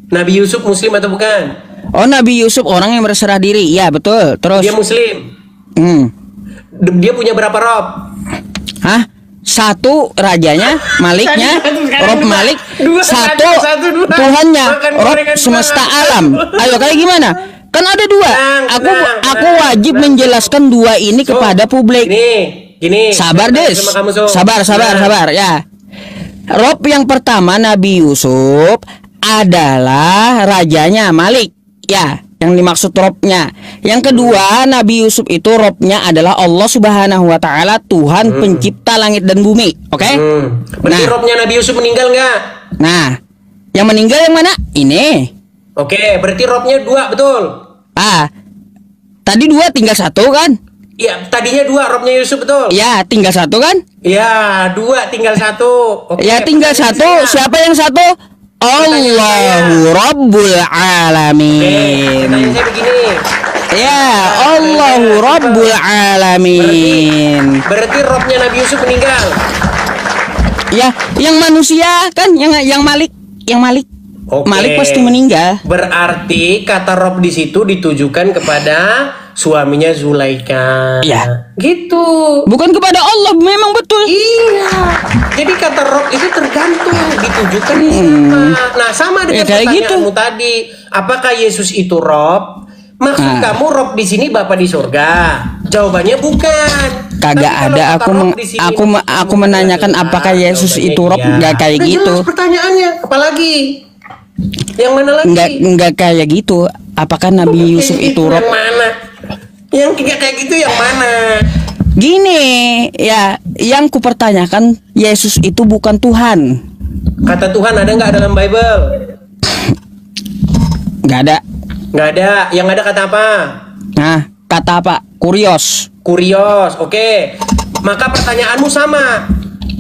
Nabi Yusuf muslim atau bukan? Oh, Nabi Yusuf orang yang berserah diri. Iya, betul. Terus Dia muslim. Dia punya berapa rob? Hah? Satu rajanya, maliknya, Rob Malik. Satu Tuhannya, Rob semesta alam. Ayo, kayak gimana? Kan ada dua. Aku wajib menjelaskan dua ini kepada publik. Gini. Sabar, Des. Sabar ya. Rob yang pertama Nabi Yusuf adalah rajanya Malik. Ya, yang dimaksud Robnya. Yang kedua, Nabi Yusuf itu Robnya adalah Allah Subhanahu wa Ta'ala, Tuhan pencipta langit dan bumi. Oke? Berarti Robnya Nabi Yusuf meninggal nggak? Nah, yang meninggal yang mana? Ini. Oke, berarti Robnya 2, betul? Tadi 2 tinggal 1 kan? Iya, tadinya 2 Robnya Yusuf, betul? Ya, tinggal 1 kan? Ya, 2 tinggal 1. Oke, ya, tinggal 1. Siapa yang 1? Allahu Rabbul Alamin. Pertanyaan saya begini. Ya, Allahu Rabbul Alamin. Berarti Robnya Nabi Yusuf meninggal. Ya, yang manusia kan, yang Malik. Oke. Malik pasti meninggal. Berarti kata Rob di situ ditujukan kepada suaminya Zulaika. Iya. Gitu. Bukan kepada Allah, memang betul. Iya. Jadi kata Rob itu tergantung ditujukan siapa. Nah, sama dengan pertanyaanmu tadi. Apakah Yesus itu Rob? Maksud kamu Rob di sini Bapa di surga? Jawabannya bukan. Kagak ada. Aku menanyakan apakah Yesus itu Rob? Enggak kayak gitu. Pertanyaannya apalagi? Yang mana lagi? Enggak kayak gitu. Apakah Nabi Yusuf itu Rob? Yang mana? Yang kayak gitu yang mana? Gini, ya, yang kupertanyakan Yesus itu bukan Tuhan. Kata Tuhan ada nggak dalam Bible? Nggak ada. Nggak ada. Yang ada kata apa? Nah, kata apa? Kurios. Oke. Maka pertanyaanmu sama.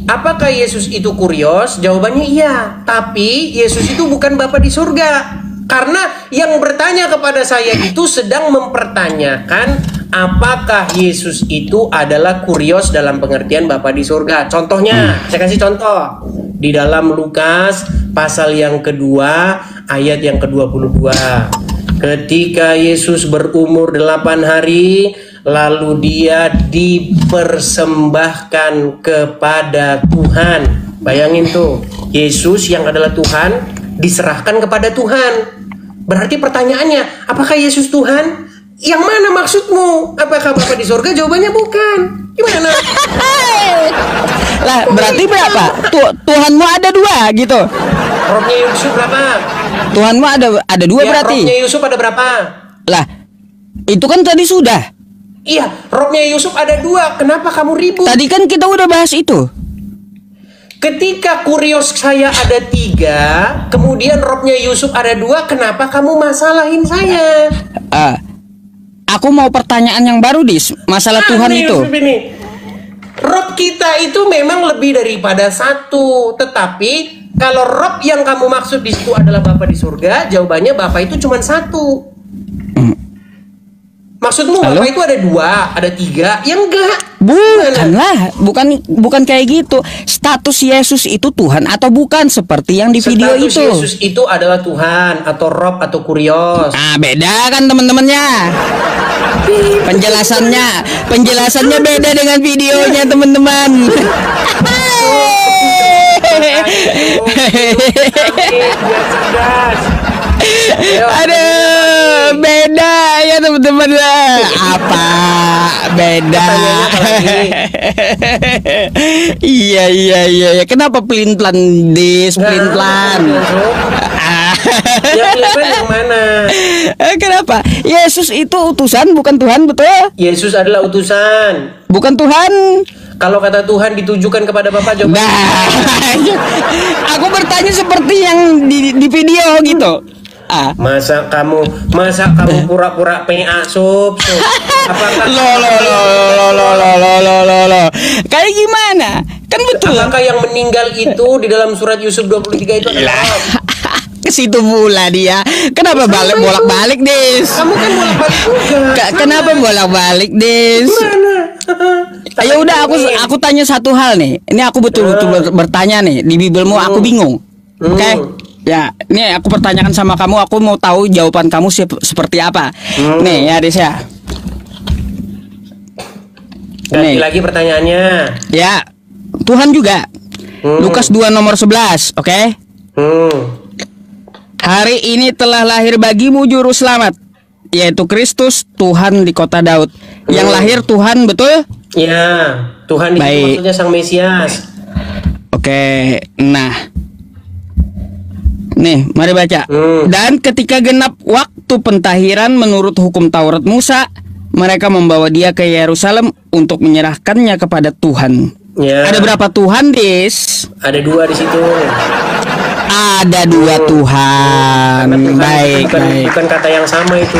Apakah Yesus itu kurios? Jawabannya iya. Tapi Yesus itu bukan Bapa di surga. Karena yang bertanya kepada saya itu sedang mempertanyakan apakah Yesus itu adalah kurios dalam pengertian Bapa di surga. Contohnya, saya kasih contoh. Di dalam Lukas pasal yang kedua ayat yang ke-22. Ketika Yesus berumur 8 hari, lalu dia dipersembahkan kepada Tuhan. Bayangin tuh, Yesus yang adalah Tuhan diserahkan kepada Tuhan. Berarti pertanyaannya, apakah Yesus Tuhan? Yang mana maksudmu? Apakah Bapa di surga? Jawabannya bukan. Gimana? Lah, berarti berapa? Tuhanmu ada 2 gitu. Robnya Yusuf berapa? Tuhanmu ada 2 berarti. Robnya Yusuf ada berapa? Lah, itu kan tadi sudah. Iya, Robnya Yusuf ada 2. Kenapa kamu ribut? Tadi kan kita udah bahas itu. Ketika kurios saya ada 3, kemudian Robnya Yusuf ada 2, kenapa kamu masalahin saya? Aku mau pertanyaan yang baru, Dis. Masalah Tuhan itu. Rob kita itu memang lebih daripada 1, tetapi kalau Rob yang kamu maksud di situ adalah Bapa di surga, jawabannya Bapa itu cuma 1. Maksudmu Bapa itu ada 2, ada 3? Ya enggak. Bukanlah, bukan kayak gitu. Status Yesus itu Tuhan atau bukan seperti yang di video itu. Status Yesus itu adalah Tuhan atau Rob atau kurios. Beda kan teman-temannya. Penjelasannya beda dengan videonya, teman-teman. Aduh, beda ya teman-teman. Apa beda? Iya. Kenapa pelin-pelan, Dis? Pelin-pelan. Ya pelin-pelan yang mana? Kenapa? Yesus itu utusan bukan Tuhan, betul? Yesus adalah utusan, bukan Tuhan. Kalau kata Tuhan ditujukan kepada Bapa, jawabannya. Aku bertanya seperti yang di video gitu. Masa kamu pura-pura PA sup. Apakah lo. Kayak gimana? Kan betul. Apakah yang meninggal itu di dalam surat Yusuf 23 itu adalah situ pula dia. Kenapa bolak-balik, Des? Kamu kan bolak-balik juga. Kenapa bolak-balik, Des? Ayo udah aku tanya satu hal nih. Ini aku betul-betul bertanya nih. Di Bibelmu aku bingung. Oke? Ya, ini aku pertanyakan sama kamu. Aku mau tahu jawaban kamu seperti apa. Nih ya, Des ya. Ganti lagi pertanyaannya. Ya, Tuhan juga. Lukas 2 nomor 11, oke? Hari ini telah lahir bagimu juru selamat, yaitu Kristus Tuhan di kota Daud. Yang lahir Tuhan, betul? Ya, Tuhan itu maksudnya Sang Mesias. Oke, nah. Nih, mari baca. Dan ketika genap waktu pentahiran menurut hukum Taurat Musa, mereka membawa dia ke Yerusalem untuk menyerahkannya kepada Tuhan. Ya. Ada berapa Tuhan, Des? Ada 2 di situ. Ada 2 Tuhan. Baik. Bukan kata yang sama itu.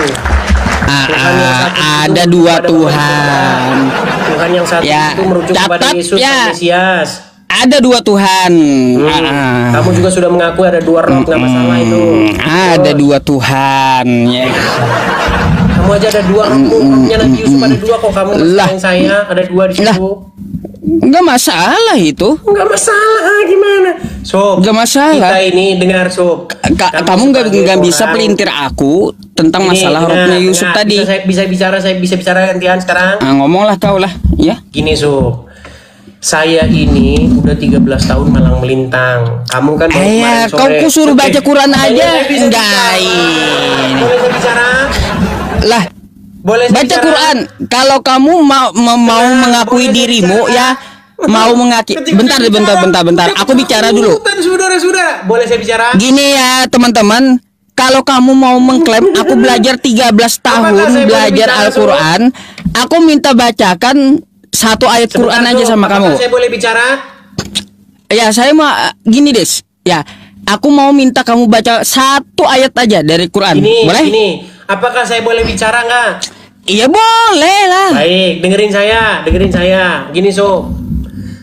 Ada 2 Tuhan. Tuhan yang satu ya, itu merujuk kepada Yesus ya. Mesias. Ada 2 Tuhan. Kamu juga sudah mengakui ada 2 roh, nggak masalah itu. Ada 2 Tuhan. Ya. Kamu aja ada 2 rohnya Nabi Yusuf ada 2 kok kamu masalah saya ada 2 di situ. Enggak masalah itu. Enggak masalah gimana? Sob, enggak masalah. Kita ini dengar Sob. Kamu enggak bisa pelintir aku tentang masalah rohnya Yusuf tadi. Saya bisa bicara gantian sekarang. Ngomonglah kau lah, ya. Gini Sob. Saya ini udah 13 tahun malang melintang. Kamu kan baru kemarin sore. Kau suruh baca Quran aja. Enggak. Boleh saya bicara? Lah. Boleh baca bicara? Quran. Kalau kamu mau mengakui dirimu ya, mau mengakui. Bentar. Aku bicara dulu. Sudah. Boleh saya bicara? Gini ya, teman-teman. Kalau kamu mau mengklaim aku belajar 13 tahun belajar Al-Quran, aku minta bacakan 1 ayat Quran aja sama kamu. Saya boleh bicara? Ya, saya mau gini, Des. Ya, aku mau minta kamu baca 1 ayat aja dari Quran. Boleh? Gini. Apakah saya boleh bicara nggak? Iya boleh lah. Baik, dengerin saya. Gini Sob,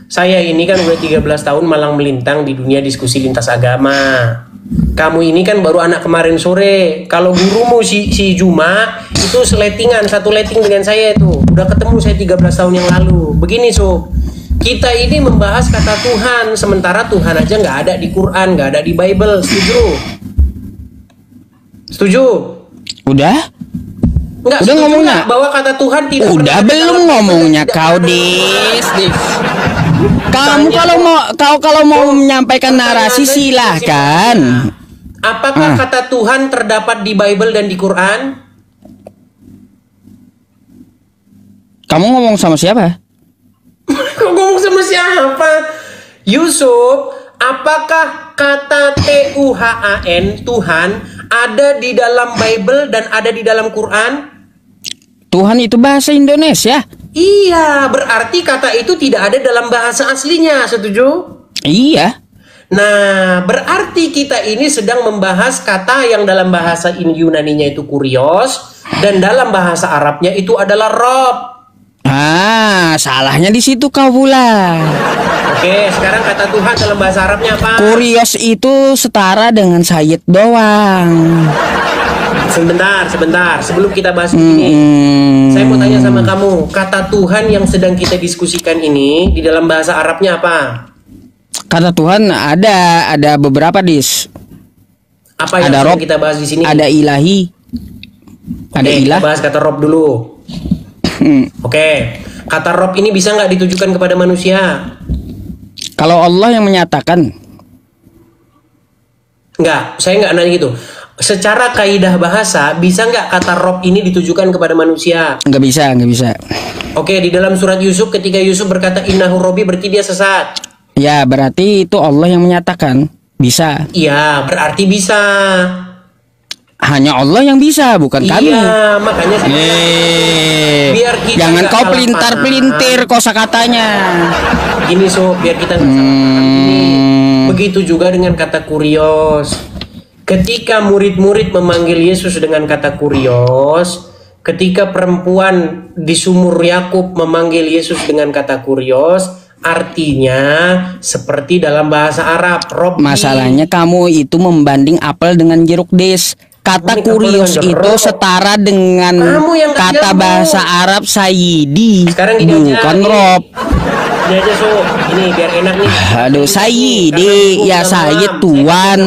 saya ini kan udah 13 tahun malang melintang di dunia diskusi lintas agama. Kamu ini kan baru anak kemarin sore. Kalau gurumu si Juma itu satu letting dengan saya itu. Udah ketemu saya 13 tahun yang lalu. Begini Sob, kita ini membahas kata Tuhan, sementara Tuhan aja nggak ada di Quran, nggak ada di Bible. Setuju? Udah? Enggak, udah ngomongnya bahwa kata Tuhan tidak. Udah belum ngomongnya kau, Dis. Kamu kalau mau menyampaikan narasi silahkan. Apakah kata Tuhan terdapat di Bible dan di Quran? Kamu ngomong sama siapa? Ngomong sama siapa? Yusuf, apakah kata Tuhan Tuhan ada di dalam Bible dan ada di dalam Quran? Tuhan itu bahasa Indonesia. Iya, berarti kata itu tidak ada dalam bahasa aslinya, setuju? Iya. Nah, berarti kita ini sedang membahas kata yang dalam bahasa Yunaninya itu kurios dan dalam bahasa Arabnya itu adalah rob. Salahnya di situ kau pula. Oke, sekarang kata Tuhan dalam bahasa Arabnya apa? Kurios itu setara dengan Sayyid doang. Sebentar. Sebelum kita bahas ini, saya mau tanya sama kamu. Kata Tuhan yang sedang kita diskusikan ini di dalam bahasa Arabnya apa? Kata Tuhan ada beberapa, Dis. Apa yang sedang kita bahas di sini? Ada ilahi. Ada ilah. Kita bahas kata rob dulu. Oke. Kata rob ini bisa nggak ditujukan kepada manusia? Kalau Allah yang menyatakan. Enggak, saya nggak nanya gitu. Secara kaidah bahasa, bisa nggak kata rob ini ditujukan kepada manusia? Nggak bisa. Oke, di dalam surat Yusuf ketika Yusuf berkata innahu robbi, berarti dia sesat. Ya, berarti itu Allah yang menyatakan. Bisa. Iya, berarti bisa. Hanya Allah yang bisa, bukan kami. Iya, makanya biar kita jangan kau pelintir kosakatanya. Gini biar kita nggak salah paham ini. Begitu juga dengan kata kurios. Ketika murid-murid memanggil Yesus dengan kata kurios, ketika perempuan di sumur Yakub memanggil Yesus dengan kata kurios, artinya seperti dalam bahasa Arab. Robbi. Masalahnya kamu itu membanding apel dengan jeruk, Des. Kata kurios itu setara dengan kata bahasa Arab Sayyidi, bukan Rob. Ini aja ini biar enak nih. Aduh, Sayyidi, ya Sayyid tuan.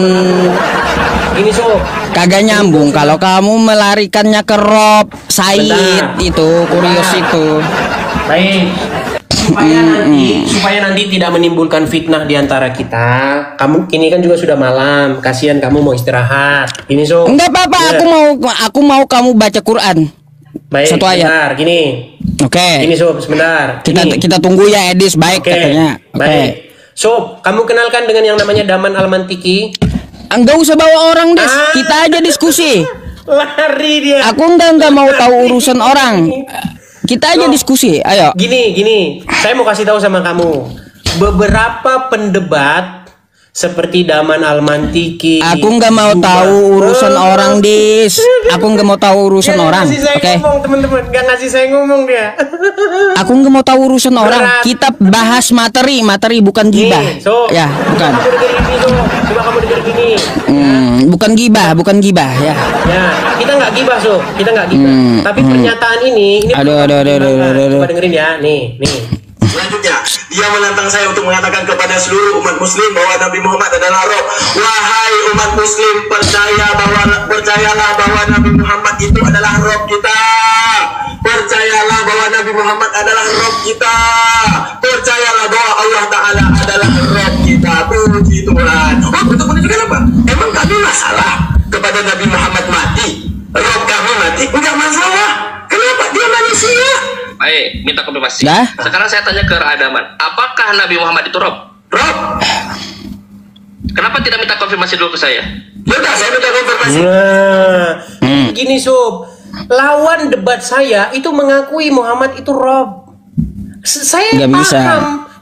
Ini kagak nyambung kalau kamu melarikannya ke Rob, Sayyid itu, kurios itu. Baik. Supaya nanti tidak menimbulkan fitnah di antara kita. Kamu ini kan juga sudah malam, kasihan kamu mau istirahat. Ini enggak apa-apa, aku mau kamu baca Quran. Baik, satu ayat. Sebentar, gini. Oke. Ini sebentar. Kita tunggu ya, Edis, baik katanya. Baik. Kamu kenalkan dengan yang namanya Daman Al-Mantiki. Enggak usah bawa orang, Des. Kita aja diskusi. Lari dia. Aku enggak mau tahu urusan orang. Kita aja diskusi, ayo. Gini. Saya mau kasih tahu sama kamu. Beberapa pendebat seperti Daman Al-Mantiki. Aku nggak mau tahu urusan orang, Dis. Aku nggak mau tahu urusan orang. Oke. Teman-teman, nggak ngasih saya ngomong dia. Aku nggak mau tahu urusan orang. Kita bahas materi bukan gibah. Ya, bukan. Coba kamu dengar gini. Bukan gibah ya. Ya, kita nggak gibah, kita nggak gibah. Tapi pernyataan ini aduh. Coba dengerin ya, nih. Selanjutnya, dia menantang saya untuk mengatakan kepada seluruh umat muslim bahwa Nabi Muhammad adalah Rob. Wahai umat muslim, percayalah bahwa Nabi Muhammad itu adalah Rob kita. Percayalah bahwa Nabi Muhammad adalah Rob kita. Percayalah bahwa Allah Ta'ala adalah Rob kita. Puji Tuhan. Untuk menunjukkan apa? Emang kami masalah kepada Nabi Muhammad mati? Rob kami mati? Enggak masalah. Kenapa? Dia manusia. Baik, minta konfirmasi. Sekarang saya tanya ke Radaman, apakah Nabi Muhammad itu Rob? Rob. Kenapa tidak minta konfirmasi dulu ke saya? Sudah, saya minta konfirmasi. Gini, lawan debat saya itu mengakui Muhammad itu Rob. Saya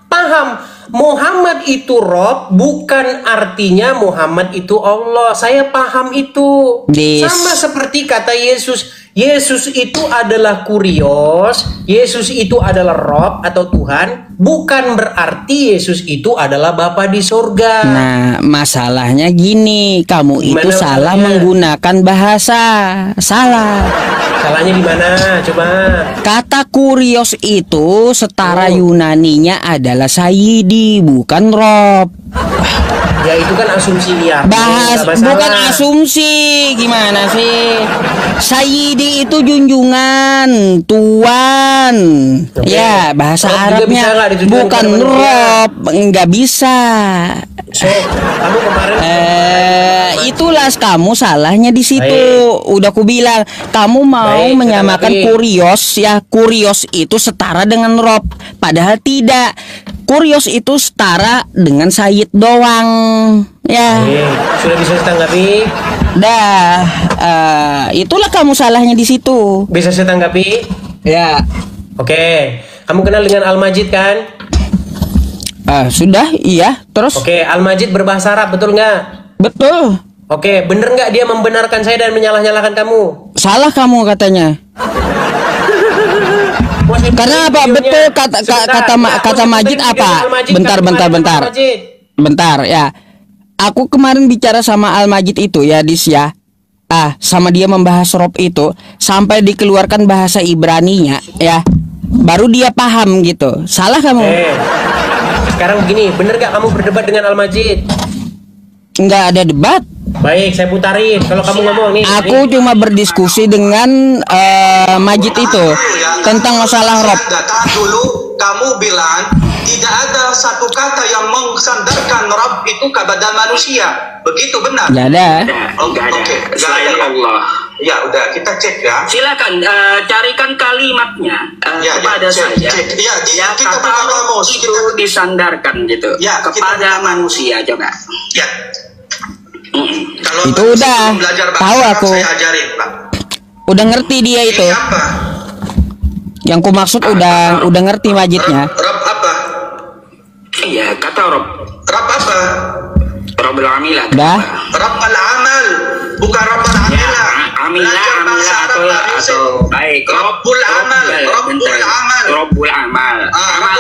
paham. Muhammad itu Rob bukan artinya Muhammad itu Allah. Saya paham itu. Sama seperti kata Yesus. Yesus itu adalah kurios, Yesus itu adalah Rob atau Tuhan, bukan berarti Yesus itu adalah Bapa di surga. Nah, masalahnya gini, kamu itu salah menggunakan bahasa. Salah. Salahnya di mana? Coba. Kata kurios itu setara Yunaninya adalah Sayyidi, bukan Rob. Ya itu kan asumsi liar. Bukan asumsi, gimana sih? Sayyidi itu junjungan, tuan. Ya, bahasa Arabnya bukan Rob, nggak bisa. Kamu kemarin itulah kamu salahnya di situ. Udah aku bilang, kamu mau menyamakan kurios ya. Kurios itu setara dengan Rob, padahal tidak. Kurios itu setara dengan Sayyid doang. Ya. Sudah bisa ditanggapi? Itulah kamu salahnya di situ. Bisa saya tanggapi? Ya. Oke. Kamu kenal dengan Al-Majid kan? Sudah, iya. Terus? Oke, Al-Majid berbahasa Arab, betul nggak? Betul. Oke, bener nggak dia membenarkan saya dan menyalah-nyalahkan kamu? Salah kamu katanya. Karena apa? Betul kata Majid apa? Bentar ya. Aku kemarin bicara sama Al-Majid itu ya, Dis ya. Sama dia membahas Rob itu sampai dikeluarkan bahasa Ibraninya ya. Baru dia paham gitu. Salah kamu. Sekarang begini, bener gak kamu berdebat dengan Al-Majid? Nggak ada debat. Baik, saya putarin. Kalau kamu ngomong nih. Aku cuma berdiskusi dengan Majid itu tentang masalah Rob. Dulu kamu bilang tidak ada satu kata yang mengsandarkan Rob itu kepada manusia. Begitu benar? Nggak ada. Oke. Selain Allah. Ya udah, kita cek ya. Silakan carikan kalimatnya kepada saya. Ya, kita itu disandarkan gitu kepada manusia coba. Ya. Kalau itu udah tahu aku. Saya ajarin, Pak. Udah ngerti dia itu. Apa? Yang ku maksud udah ngerti Majidnya. Rob apa? Iya, kata Rob. Rob apa? Robbul amilah. Dah. Rob al-amal, bukan Rob al-amilah. Amilah atau baik. Robbul amal. Robbul amal. Amal.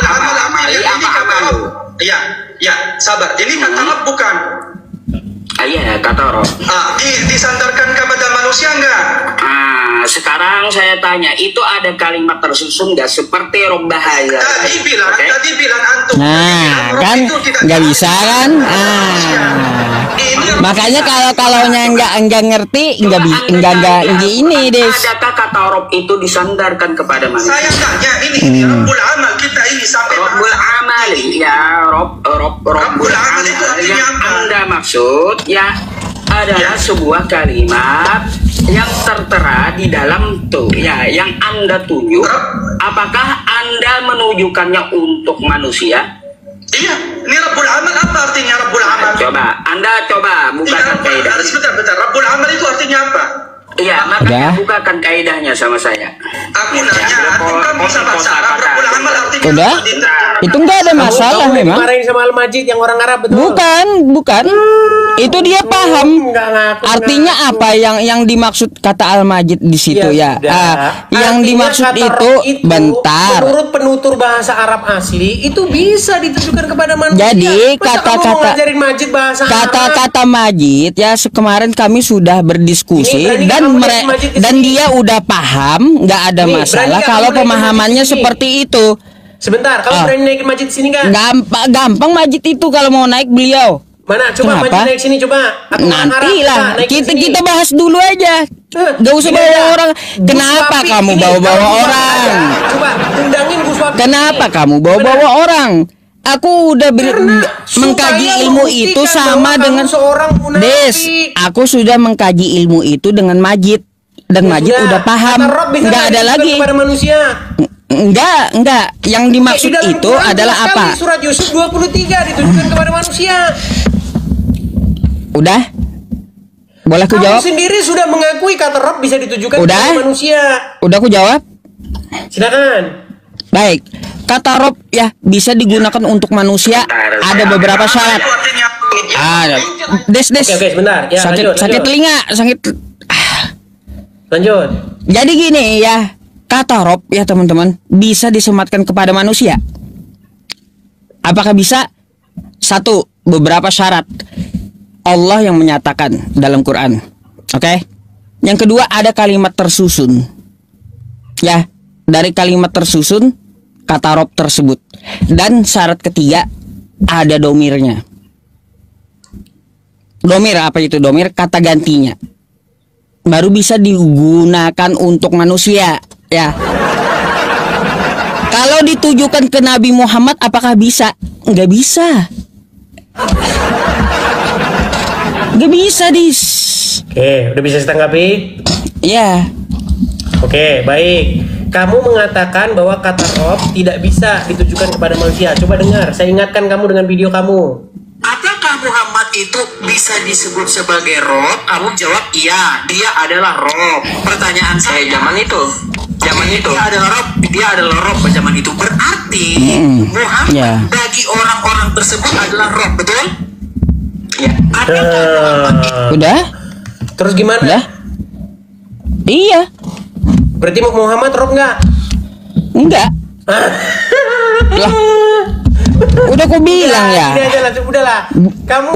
sabar. Ini kata Rob bukan? Iya, kata Rob. Disandarkan kepada manusia enggak? Sekarang saya tanya, itu ada kalimat tersusun nggak seperti Rob bahaya? Tadi bilang antum. Nah, kan nggak bisa kan? Makanya kalaunya nggak ngerti, nggak ini deh. Adakah kata Rob itu disandarkan kepada manusia? Saya tanya ini Rabbul Amal kita ini sampai Rabbul Amal ya Rabbul Amal itu artinya apa? Anda maksud ya adalah sebuah kalimat yang tertera di dalam tuh ya yang Anda tunjuk. Apakah Anda menunjukkannya untuk manusia? Iya, ini Rabbul Amal apa artinya Rabbul Amal? Anda coba bukakan kaidah. Sebentar, Rabbul Amal itu artinya apa? Iya, makanya bukakan kaidahnya sama saya. Aku nanya, aku kan bisa bahasa Arab. Rabbul Amal artinya udah? Itu nggak ada masalah memang. Dimarahin sama Al-Majid yang orang Arab betul. Bukan. Itu dia paham. Artinya apa yang dimaksud kata Al-Majid di situ ya? Yang dimaksud itu bentar. Menurut penutur bahasa Arab asli itu bisa ditujukan kepada manusia. Jadi kata-kata Majid ya kemarin kami sudah berdiskusi dan dia udah paham, nggak ada masalah kalau pemahamannya seperti itu. Sebentar, kamu berani naikin Majid di sini kan? Gampang Majid itu kalau mau naik beliau. Mana? Coba Majid naik sini coba. Nanti lah. Kita bahas dulu aja. Gak usah bawa orang. Kenapa kamu bawa-bawa orang? Coba undangin Gus Wapi. Kenapa kamu bawa-bawa orang? Aku udah mengkaji ilmu itu sama dengan Des. Aku sudah mengkaji ilmu itu dengan Majid dan Majid udah paham. Nggak ada lagi. Enggak. Yang dimaksud itu adalah apa? Surat Yusuf 23 ditujukan kepada manusia. Udah? Boleh aku jawab? Kamu sendiri sudah mengakui kata Rabb bisa ditujukan kepada manusia. Udah aku jawab? Silakan. Baik. Kata Rob ya bisa digunakan untuk manusia. Ada beberapa syarat. Des. Oke, sebentar. Ya, sakit telinga, Lanjut. Jadi gini ya, kata Rob ya teman-teman bisa disematkan kepada manusia. Apakah bisa? Satu, beberapa syarat. Allah yang menyatakan dalam Quran. Oke? Yang kedua ada kalimat tersusun. Ya, dari kalimat tersusun kata Rob tersebut. Dan syarat ketiga ada domirnya. Domir apa itu domir? Kata gantinya. Baru bisa digunakan untuk manusia, ya. Kalau ditujukan ke Nabi Muhammad apakah bisa? Nggak bisa. Nggak bisa, Dis. Oke, udah bisa ditanggapi? Ya. Oke, baik. Kamu mengatakan bahwa kata Rob tidak bisa ditujukan kepada manusia. Coba dengar, saya ingatkan kamu dengan video kamu. Apakah Muhammad itu bisa disebut sebagai Rob? Kamu jawab iya, dia adalah Rob. Pertanyaan saya zaman itu dia adalah Rob zaman itu. Berarti Muhammad bagi orang-orang tersebut adalah Rob, betul? Ya. Udah? Terus gimana? Udah? Iya. Berarti Muhammad Rob nggak? Enggak. Lah. Udah aku bilang ya.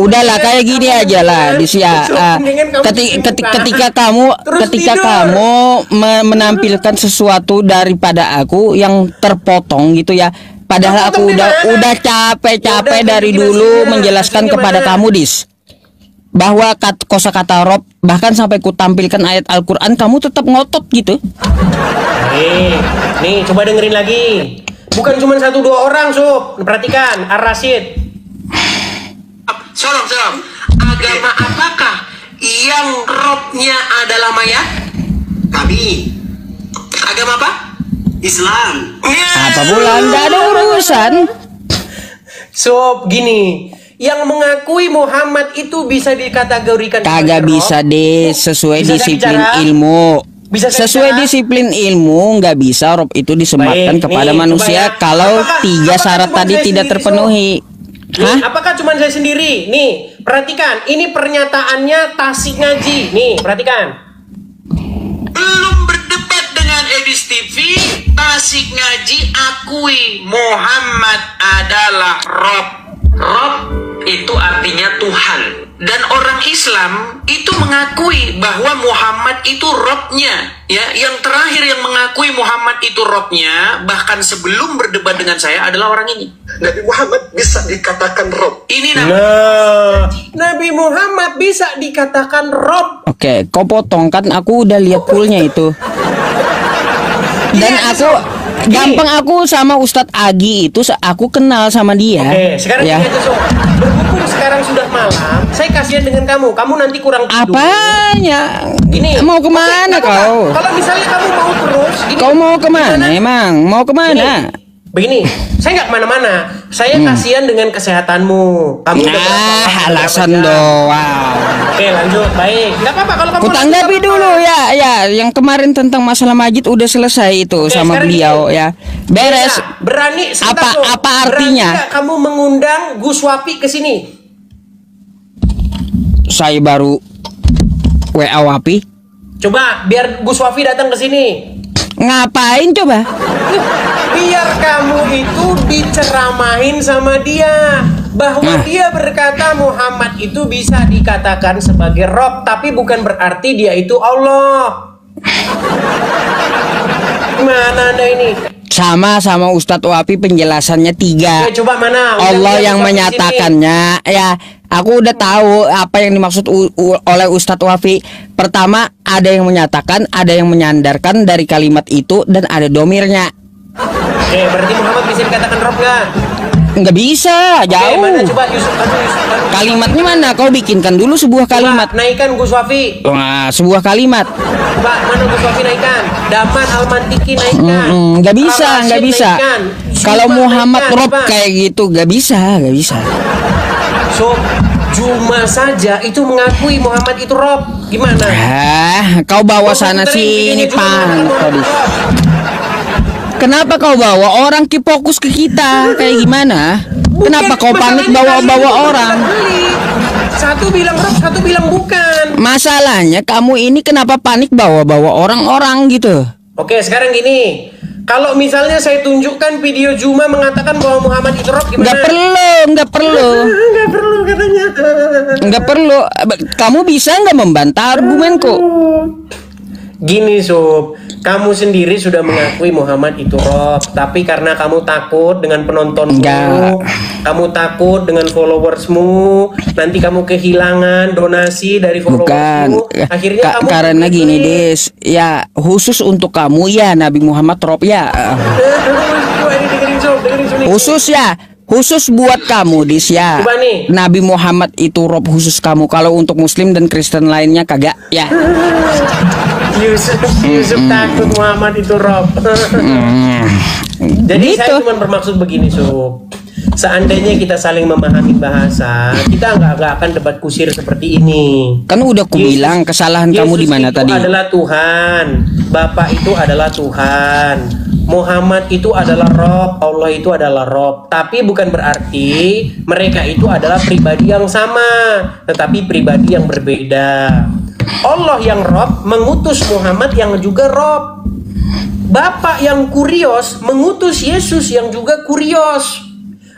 Udahlah kayak gini aja lah ketika kamu menampilkan sesuatu daripada aku yang terpotong gitu ya. Padahal aku udah capek dari dulu menjelaskan kepada kamu, Dis, bahwa kosakata Rob bahkan sampai ku tampilkan ayat Al-Qur'an kamu tetap ngotot gitu. Nih coba dengerin lagi. Bukan cuma 1-2 orang, Sob. Perhatikan, Ar-Rasyid. Salam. Agama apakah yang Robnya adalah mayat? Nabi. Agama apa? Islam. Apa pula nggak ada urusan. Sob, gini. Yang mengakui Muhammad itu bisa dikategorikan kagak bisa deh sesuai disiplin ilmu. Sesuai disiplin ilmu nggak bisa Rob itu disematkan kepada manusia kalau 3 syarat tadi tidak terpenuhi. Hah? Apakah cuma saya sendiri? Nih, perhatikan. Ini pernyataannya Tasik Ngaji. Nih, perhatikan. Belum berdebat dengan Edis TV, Tasik Ngaji akui Muhammad adalah Rob. Rob itu artinya Tuhan. Dan orang Islam itu mengakui bahwa Muhammad itu Robnya, ya. Yang terakhir yang mengakui Muhammad itu Robnya, bahkan sebelum berdebat dengan saya, adalah orang ini. Nabi Muhammad bisa dikatakan Rob. Ini Nabi Muhammad bisa dikatakan Rob. Oke, kau potong kan? Aku udah lihat fullnya itu. Dan aku gampang, aku sama Ustadz Agi itu aku kenal sama dia. Oke, sekarang ya. gini aja, Sob. Berhubung sekarang sudah malam, saya kasihan dengan kamu. Kamu nanti kurang tidur. Apanya? Gini, Mau kemana kau? Kalau misalnya kamu mau terus, gini, Kau mau kemana gimana? emang? Mau kemana? Begini, saya nggak kemana-mana. Saya kasihan dengan kesehatanmu. Kamu udah berapa alasan jam? doang. Oke, lanjut. Baik. Nggak apa-apa kalau kamu. Ku tanggapi dulu ya. Yang kemarin tentang masalah Majid udah selesai itu sama sekarang beliau gini. ya. Beres. Berani sebentar, Sob. Apa artinya? Berani nggak kamu mengundang Gus Wapi ke sini? Saya baru WA Wapi. Coba biar Gus Wafi datang ke sini. Ngapain coba? Biar kamu itu diceramahin sama dia bahwa dia berkata Muhammad itu bisa dikatakan sebagai Rob, tapi bukan berarti dia itu Allah. Gimana Anda ini? Sama Ustadz Wapi penjelasannya 3. Oke, coba mana? Allah yang Undang menyatakannya ya. Aku udah tahu apa yang dimaksud oleh Ustadz Wafi. Pertama, ada yang menyatakan, ada yang menyandarkan dari kalimat itu, dan ada domirnya. Oke, berarti Muhammad bisa dikatakan Rob nggak? Nggak bisa, Oke, jauh. mana coba Yusuf. Kalimatnya mana? Kau bikinkan dulu sebuah kalimat. Coba naikkan Gus Wafi. Wah, sebuah kalimat. Coba mana Gus Wafi naikkan? Daman Al-Mantiki naikkan. Nggak bisa, Al-Rashid nggak bisa. naikkan. Kalau Zuma Muhammad naikkan, Rob coba. kayak gitu, nggak bisa. So, Juma saja itu mengakui Muhammad itu Rob. Gimana? Kau bawa sana sini, Pan. Kenapa kau bawa orang fokus ke kita? Kayak gimana? Kenapa kau panik bawa-bawa orang? Satu bilang Rob, satu bilang bukan. Masalahnya kamu ini kenapa panik bawa-bawa orang-orang gitu? Oke, sekarang gini. Kalau misalnya saya tunjukkan video Juma mengatakan bahwa Muhammad itu Rob, gimana? Nggak perlu. Nggak perlu katanya. Nggak perlu. Kamu bisa nggak membantah argumenku? Gini Sob, kamu sendiri sudah mengakui Muhammad itu Rob, tapi karena kamu takut dengan penontonmu, kamu takut dengan followersmu, nanti kamu kehilangan donasi dari followersmu. Akhirnya kamu karena gini Des, ya khusus untuk kamu ya Nabi Muhammad Rob ya. Khusus buat kamu Dis ya. Coba nih. Nabi Muhammad itu Rob khusus kamu. Kalau untuk Muslim dan Kristen lainnya kagak ya. Yusuf takut Muhammad itu Rob. Jadi Gitu. saya cuma bermaksud begini Sob. Seandainya kita saling memahami bahasa, kita nggak akan debat kusir seperti ini. Kan udah kubilang kesalahan kamu di mana tadi? Yesus itu adalah Tuhan, Bapa itu adalah Tuhan, Muhammad itu adalah Rob, Allah itu adalah Rob. Tapi bukan berarti mereka itu adalah pribadi yang sama, tetapi pribadi yang berbeda. Allah yang Rob mengutus Muhammad yang juga Rob. Bapak yang kurios mengutus Yesus yang juga kurios.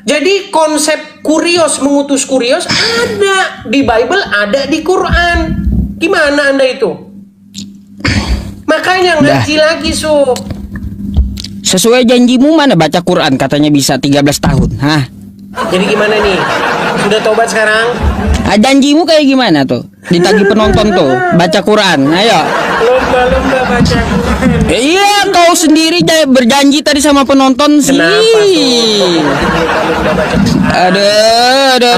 Jadi konsep kurios mengutus kurios ada di Bible, ada di Quran. Gimana Anda itu? Makanya ngaji lagi Sob. Sesuai janjimu mana baca Quran katanya bisa 13 tahun. Hah? Jadi gimana nih? Sudah tobat sekarang? Janjimu kayak gimana tuh? Ditagih penonton tuh baca Quran. Ayo. Lomba-lomba baca Quran. Iya, kau sendiri berjanji tadi sama penonton sih. Kenapa Sob? Lomba-lomba baca Quran.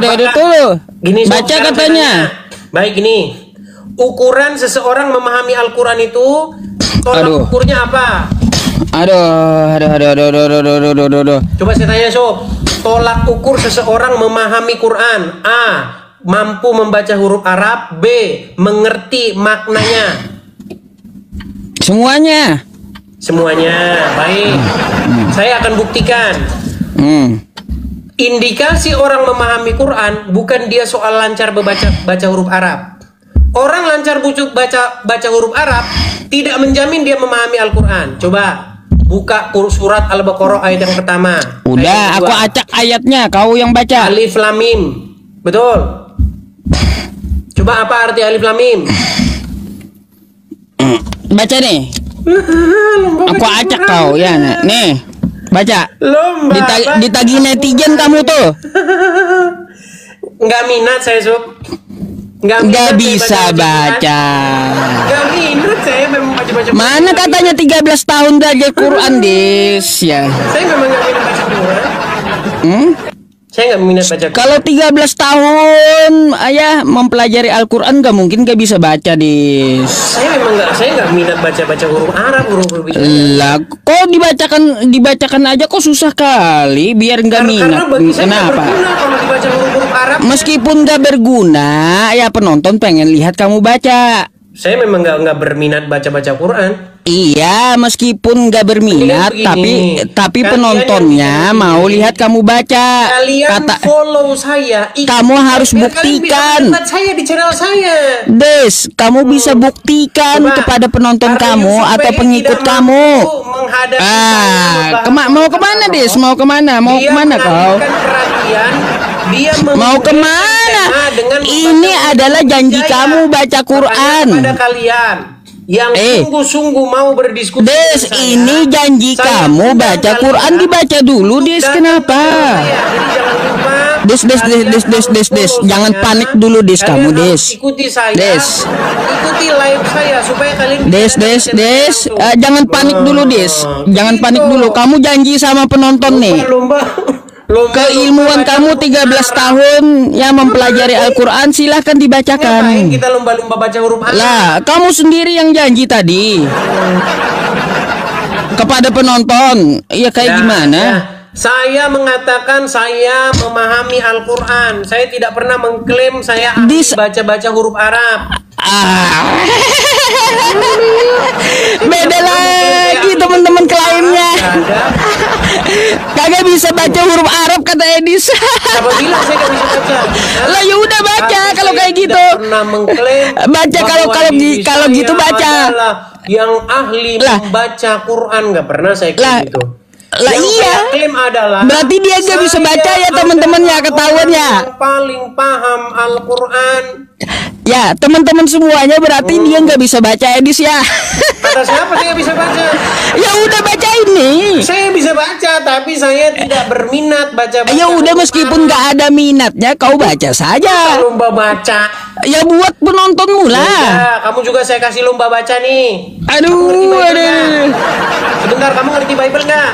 Aduh tuh. Gini, Sob, baca sekarang katanya. saya tanya. Baik ini. Ukuran seseorang memahami Al-Quran itu tolak ukurnya apa? Aduh. Coba saya tanya Sob, tolak ukur seseorang memahami Quran. A. Mampu membaca huruf Arab. B. Mengerti maknanya. Semuanya. Baik. Saya akan buktikan. Indikasi orang memahami Quran bukan dia soal lancar baca huruf Arab. Orang lancar baca huruf Arab tidak menjamin dia memahami Al-Quran. Coba buka surat Al-Baqarah ayat yang pertama. Udah, aku acak ayatnya, kau yang baca. Alif Lam Mim. Betul. Coba apa arti alif lam mim? Baca nih. Aku acak kau ya. Nih, baca. Ditagih netizen kamu tuh. Nggak minat saya, Sob. Nggak bisa baca. Nggak minat saya memang baca-baca. Mana katanya 13 tahun belajar Quran, Des ya. Saya memang nggak minat baca Quran. Saya nggak minat baca Quran. Kalau 13 tahun ayah mempelajari Al-Quran nggak mungkin nggak bisa baca, Des. Saya nggak minat baca huruf Arab, huruf itu. Lah, kok dibacakan aja kok susah kali biar nggak minat. Karena bagi saya nggak Kenapa? berguna kalau dibaca huruf Arab. Meskipun nggak berguna, ya penonton pengen lihat kamu baca. Saya memang nggak berminat baca Quran. Iya, meskipun nggak berminat, Begini, tapi kalian penontonnya yang mau lihat kamu baca. Kalian follow saya. Kamu harus biar buktikan. Kalian bisa lihat saya di channel saya. Des, kamu bisa buktikan Coba, kepada penonton karena kamu Yusuf atau Bey pengikut tidak kamu. mampu menghadapi saya membahas Mau kemana, Des? Mau kemana? Mau Dia kemana kau? mengalihkan perhatian, dia Mau kemana? dengan Ini membaca adalah janji huruf kamu hijaya. baca Quran. Kepada kalian yang sungguh-sungguh mau berdiskusi Des, dengan saya, ini janji saya kamu undang baca kalian Quran dibaca dulu, Des. datang Kenapa? ke channel saya. Jadi jangan lupa Des, kalian harus Des. follow Jangan saya. panik dulu, Des, Kalian kamu, harus Des. Ikuti saya. Des. Ikuti live saya supaya kalian Des, jangan panik dulu, Des. Jangan panik dulu. Kamu janji sama penonton nih. Lomba Keilmuan kamu 13 tahun yang mempelajari Al-Quran, silahkan Ngapain dibacakan. kita lomba-lomba baca huruf Arab? Lah, kamu sendiri yang janji tadi kepada penonton. Ya kayak gimana? Ya. Saya mengatakan saya memahami Al-Quran. Saya tidak pernah mengklaim saya ahli baca-baca huruf Arab. Beda lagi teman-teman klaimnya. Kagak bisa baca huruf Arab kata Edis. Siapa bilang saya nggak bisa baca? Lah ya udah baca kalau kayak gitu. Pernah mengklaim Baca kalau gitu baca. Yang ahli membaca Quran, nggak pernah saya klaim itu. Lah yang iya. saya klaim adalah berarti dia nggak bisa baca ya teman-teman ya, ketahuan ya. Yang paling paham Al-Quran. Ya teman-teman semuanya berarti dia nggak bisa baca, Edis ya. Kata siapa saya bisa baca? Ya udah baca ini. Saya bisa baca tapi saya tidak berminat baca. Ya udah meskipun nggak ada minatnya kau baca saja. Lomba baca. Ya buat penontonmu lah. Ya, kamu juga saya kasih lomba baca nih. Aduh. Sebentar, kamu ngerti Bible nggak?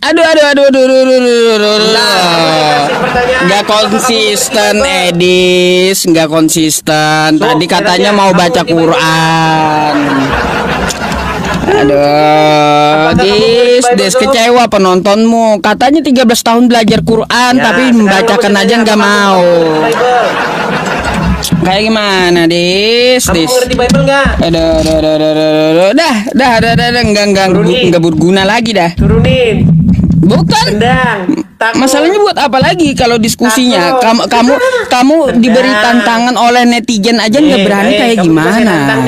Aduh. Nggak konsisten, Edis. Nggak konsisten. Tadi katanya mau baca Quran. Aduh, Des kecewa penontonmu. Katanya 13 tahun belajar Quran, tapi membacakan aja nggak mau. Kayak gimana, Des? Kamu ngerti Bible nggak? Aduh. Nggak berguna lagi dah. Turunin. Bukan. Masalahnya buat apa lagi kalau diskusinya? Kamu diberi tantangan oleh netizen aja nggak berani kayak gimana?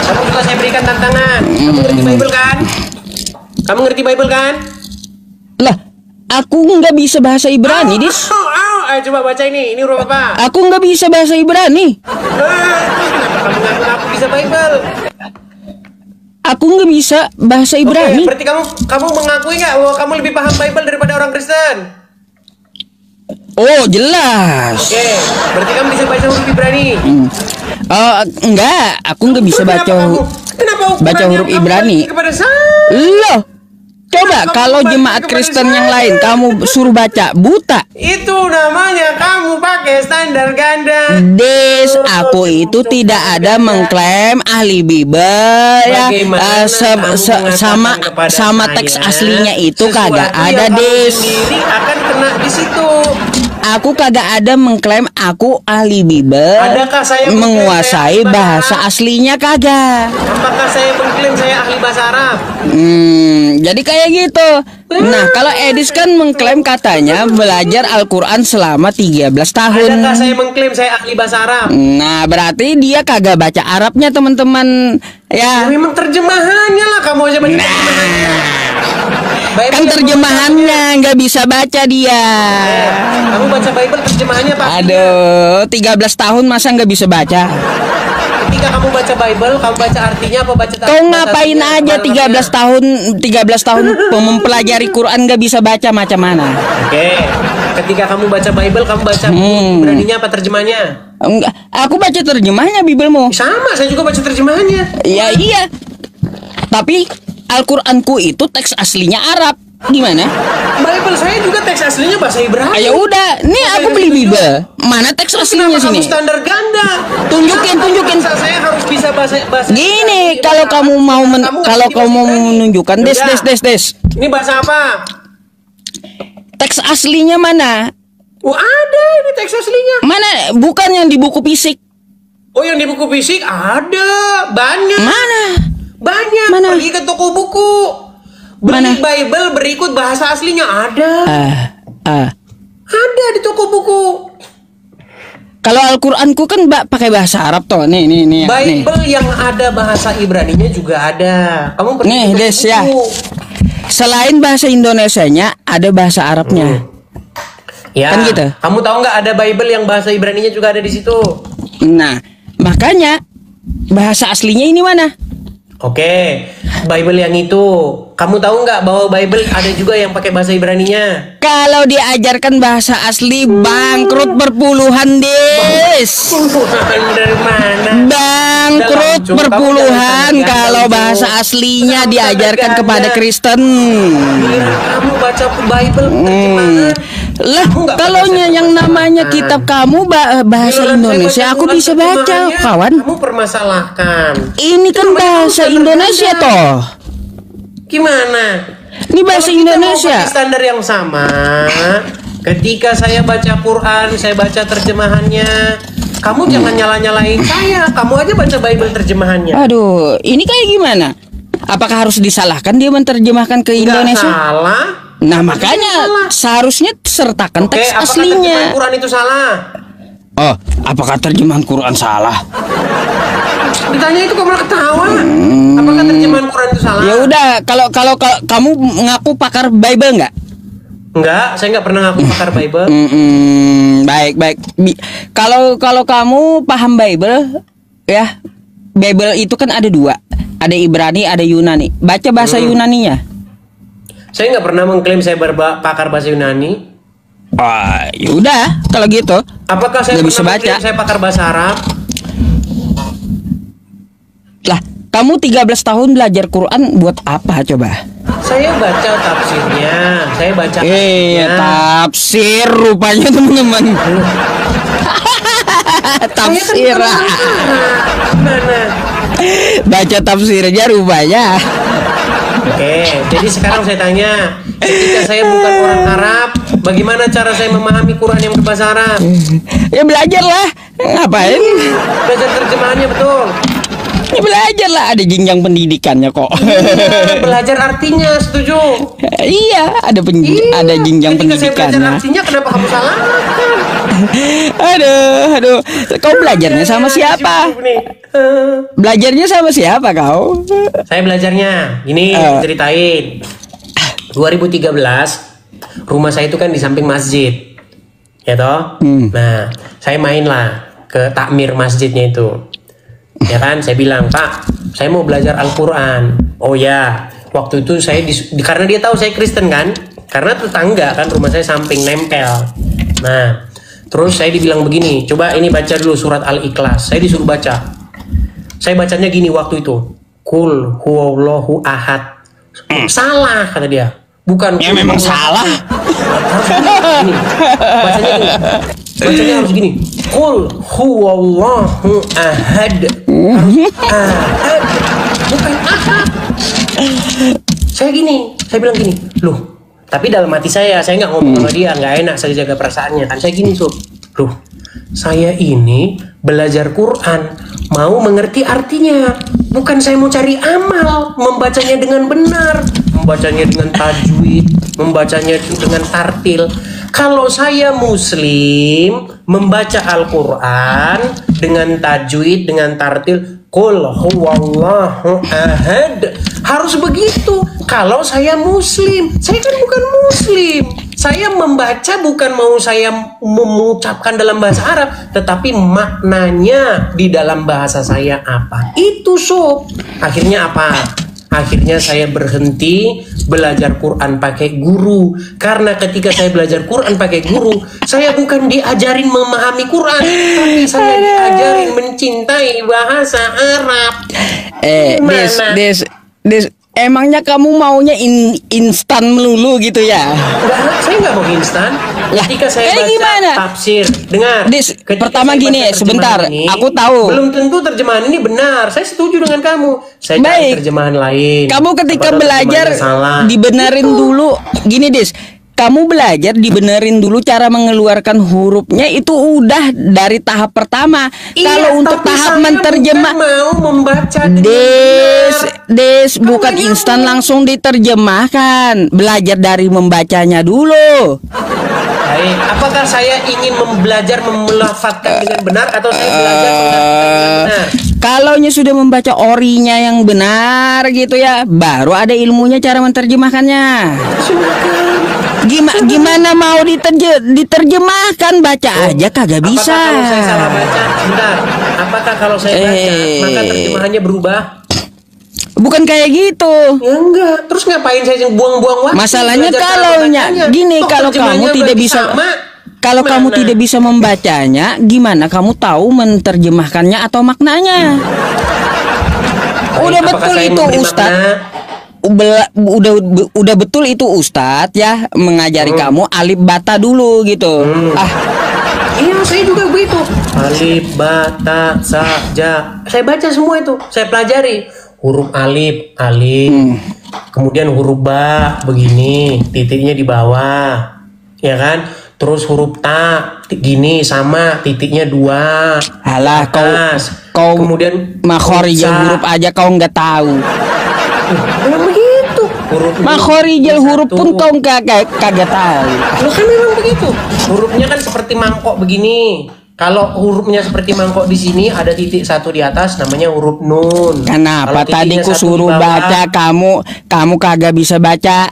Kamu juga saya berikan tantangan. Kamu ngerti Bible kan? Kamu ngerti Bible kan? Lah, aku nggak bisa bahasa Ibrani, Dis. Ayo coba baca ini. Ini huruf apa? Aku nggak bisa bahasa Ibrani. Kamu ngaku bisa Bible. Aku nggak bisa bahasa Ibrani. Berarti kamu mengakui nggak bahwa kamu lebih paham Bible daripada orang Kristen? Oh, jelas. Oke, berarti kamu bisa baca huruf Ibrani. Enggak, aku nggak bisa baca huruf Ibrani. Loh, coba kalau jemaat Kristen yang lain kamu suruh baca buta. Itu namanya kamu pakai standar ganda. Des, aku itu tidak ada mengklaim ahli Bible ya. Sama teks aslinya itu kagak ada, Des. Akan kena di situ. Aku kagak ada mengklaim aku ahli Bible. Adakah saya menguasai bahasa aslinya kagak? Apakah saya mengklaim saya ahli bahasa Arab? Jadi kayak gitu. Nah, kalau Edis kan mengklaim katanya belajar Al-Quran selama 13 tahun. Adakah saya mengklaim saya ahli bahasa Arab? Nah, berarti dia kagak baca Arabnya, teman-teman. Ya. Memang terjemahannya lah, kamu aja baca terjemahannya. Bible Kan yang terjemahannya nggak bisa baca dia. Kamu baca Bible terjemahannya apa? Aduh, 13 tahun masa nggak bisa baca? Ketika kamu baca Bible, kamu baca artinya apa baca? Kau ngapain aja 13 tahun mempelajari Quran nggak bisa baca macam mana? Oke. Ketika kamu baca Bible, kamu baca Ibraninya apa terjemahnya? Enggak, aku baca terjemahnya Biblemu. Sama, saya juga baca terjemahannya. Ya iya. Tapi Al-Qur'anku itu teks aslinya Arab. Gimana? Bible saya juga teks aslinya bahasa Ibrani. Ya udah, nih aku beli Bible. Mana teks aslinya Kenapa sini? kamu standar ganda? Tunjukin. Saya harus bisa bahasa Gini, kalau kamu mau menunjukkan des. Ini bahasa apa? Teks aslinya mana? Oh, ada ini teks aslinya. Mana? Bukan yang di buku fisik. Oh, yang di buku fisik ada banyak. Mana? Banyak. Mana? Pergi ke toko buku. Beli Mana? Bible berikut bahasa aslinya ada. Ada di toko buku. Kalau Al-Qur'anku kan pakai bahasa Arab toh. Nih. Bible yang ada bahasa Ibraninya juga ada. Kamu pergi Nih, ke Des buku. ya. Selain bahasa Indonesianya, ada bahasa Arabnya. Ya. Kan gitu. Kamu tahu nggak ada Bible yang bahasa Ibraninya juga ada di situ? Nah, makanya bahasa aslinya ini mana? Oke, Bible yang itu. Kamu tahu nggak bahwa Bible ada juga yang pakai bahasa Ibraninya? Kalau diajarkan bahasa asli bangkrut berpuluhan, Des. Dari mana? Bangkrut Udah, berpuluhan kamu jangan kalau standar bahasa ganda. aslinya Kamu diajarkan standar kepada ganda. Kristen. Giliran kamu baca Bible terjemahan. Lah, Kamu nggak kalau pernah saya yang namanya permasalahkan. kitab kamu bahasa Giliran saya Indonesia, baca aku Quran bisa baca, terjemahannya, kawan. Kamu permasalahkan. Ini kan Namanya bahasa standar Indonesia ganda. toh. Gimana? Ini bahasa Kalau kita mau Indonesia. pakai standar yang sama, ketika saya baca Quran, saya baca terjemahannya. Kamu jangan nyala-nyalain saya. Kamu aja baca Bible terjemahannya. Aduh, ini kayak gimana? Apakah harus disalahkan dia menerjemahkan ke Nggak Indonesia? salah. Nah, Salah. makanya seharusnya sertakan Oke, teks apakah aslinya. terjemahan Quran itu salah? Oh, apakah terjemahan Quran salah? Ditanya itu kok malah ketawa. Apakah terjemahan Quran itu salah? Ya udah, kalau kamu ngaku pakar Bible nggak? Enggak, saya nggak pernah ngaku pakar Bible. Baik. Kalau kamu paham Bible, ya, Bible itu kan ada dua, ada Ibrani, ada Yunani. Baca bahasa Yunaninya. Saya nggak pernah mengklaim saya pakar bahasa Yunani. Ah, yaudah, kalau gitu. Apakah saya Nggak pernah bisa baca. mengklaim saya pakar bahasa Arab? Lah, kamu 13 tahun belajar Quran buat apa coba? Saya baca tafsirnya, saya baca Tafsir rupanya teman-teman. Tafsir. Mana? Baca tafsirnya rupanya. Oke, jadi sekarang saya tanya, ketika saya bukan orang Arab, bagaimana cara saya memahami Quran yang berbahasa Arab? Ya belajarlah. Ngapain? Belajar terjemahannya betul. Ya belajarlah, ada jenjang pendidikannya kok. Belajar artinya, setuju? Iya, ada jenjang Ketika saya belajar pendidikannya. artinya, kenapa kamu salah? Aduh. Kau belajarnya sama siapa? Belajarnya sama siapa kau? Saya belajarnya, gini ceritain. 2013, rumah saya itu kan di samping masjid, ya toh. Nah, saya main lah ke takmir masjidnya itu. Ya kan, saya bilang, Pak, saya mau belajar Al-Quran. Oh ya, waktu itu saya karena dia tahu saya Kristen kan, karena tetangga kan rumah saya samping nempel. Nah, terus saya dibilang begini, coba ini baca dulu surat Al-Ikhlas. Saya disuruh baca. Saya bacanya gini waktu itu, Qul huwallahu ahad. Salah kata dia. Bukan. Ya memang salah. Harus gini. Bacanya harus gini. Qul huwallahu ahad. Harus ahad. Bukan ahad. Saya bilang gini, loh. Tapi dalam hati saya nggak ngomong sama dia, nggak enak, saya jaga perasaannya kan. Saya gini, loh. Saya ini belajar Quran, mau mengerti artinya. Bukan saya mau cari amal, membacanya dengan benar, membacanya dengan tajwid, membacanya dengan tartil. Kalau saya muslim, membaca Al-Quran dengan tajwid, dengan tartil, Qul huwallahu ahad. Harus begitu. Kalau saya muslim, saya kan bukan muslim. Saya membaca bukan mau saya mengucapkan dalam bahasa Arab, tetapi maknanya di dalam bahasa saya apa. Itu sob. Akhirnya apa? Akhirnya saya berhenti belajar Quran pakai guru. Karena ketika saya belajar Quran pakai guru, saya bukan diajarin memahami Quran, tapi saya diajarin mencintai bahasa Arab. Des, emangnya kamu maunya instan melulu gitu ya? Enggak, saya nggak mau instan. Ketika saya baca gimana? tafsir, dengar. Pertama gini, sebentar, ini, aku tahu. Belum tentu terjemahan ini benar. Saya setuju dengan kamu. Saya cari terjemahan lain. Kamu ketika belajar dibenerin gitu. dulu. Gini, Des. Kamu belajar dibenerin dulu cara mengeluarkan hurufnya, itu udah dari tahap pertama. Kalau untuk tahap menerjemah, mau membaca Des, bukan instan langsung diterjemahkan. Belajar dari membacanya dulu. Baik, apakah saya ingin belajar melafadzkan dengan benar atau saya belajar melafadzkan dengan benar? Kalau sudah membaca orinya yang benar gitu ya, baru ada ilmunya cara menerjemahkannya. Gimana mau diterjemahkan, baca aja kagak bisa. Apakah kalau saya salah baca, sebentar. Apakah kalau saya baca maka terjemahannya berubah? Bukan kayak gitu. Ya enggak. Terus ngapain saya buang-buang waktu? Masalahnya kalau kamu tidak bisa kamu tidak bisa membacanya, gimana kamu tahu menerjemahkannya atau maknanya? Udah betul itu Ustadz. Udah betul itu Ustadz ya mengajari kamu alif bata dulu gitu. Iya, saya juga begitu. Alif bata saja. Saya baca semua itu. Saya pelajari huruf alif, kemudian huruf ba begini, titiknya di bawah, ya kan? Terus huruf ta gini sama titiknya 2. Alah, kau kemudian makhorijal huruf aja kau nggak tahu. Memang begitu. Makhorijal huruf pun kau kagak tahu. Loh, kan memang begitu. Hurufnya kan seperti mangkok begini. Kalau hurufnya seperti mangkok di sini ada titik 1 di atas, namanya huruf nun. Kenapa tadi ku suruh baca kamu kagak bisa baca?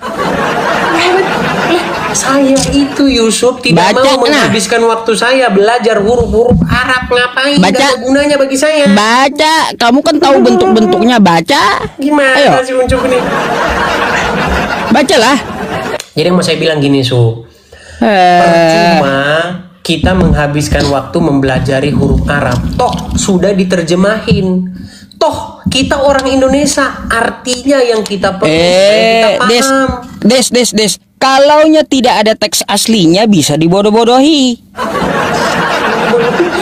Saya itu Yusuf tidak mau menghabiskan waktu saya belajar huruf-huruf Arab. Ngapain? Baca. Gak ada gunanya bagi saya. Baca, kamu kan tahu bentuk-bentuknya. Baca. Gimana sih Ucup ini? Bacalah. Jadi yang mau saya bilang gini, percuma kita menghabiskan waktu mempelajari huruf Arab. Toh sudah diterjemahin. Toh kita orang Indonesia, artinya yang kita perlu kita paham. Des. Kalaunya tidak ada teks aslinya bisa dibodoh-bodohi.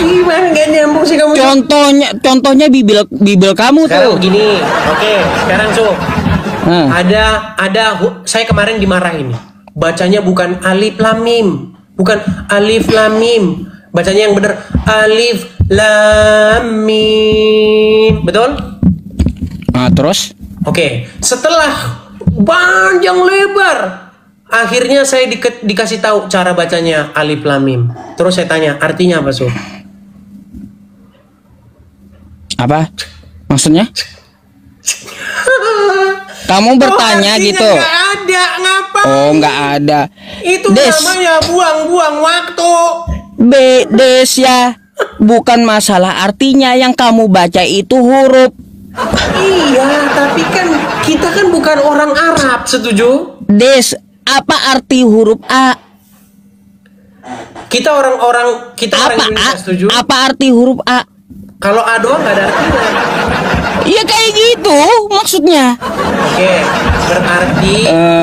Gimana gak nyambung sih kamu? Contohnya Bible kamu sekarang tuh. Begini, oke, sekarang ada saya kemarin dimarahin. Bacanya bukan alif lam mim, bukan alif lam mim. Bacanya yang benar alif lam mim. Betul? Terus? Oke, setelah panjang lebar, akhirnya saya dikasih tahu cara bacanya alif lam mim. Terus saya tanya, artinya apa, Apa? Maksudnya? Kamu bertanya gitu. Nggak ada, ngapain? Oh, nggak ada. Itu namanya buang-buang waktu. Des ya. Bukan masalah artinya, yang kamu baca itu huruf. Iya, tapi kan kita kan bukan orang Arab, setuju? Des, apa arti huruf A? Kita orang Indonesia, setuju? Apa arti huruf A? Kalau A doang nggak ada artinya. Iya kayak gitu maksudnya. Oke, berarti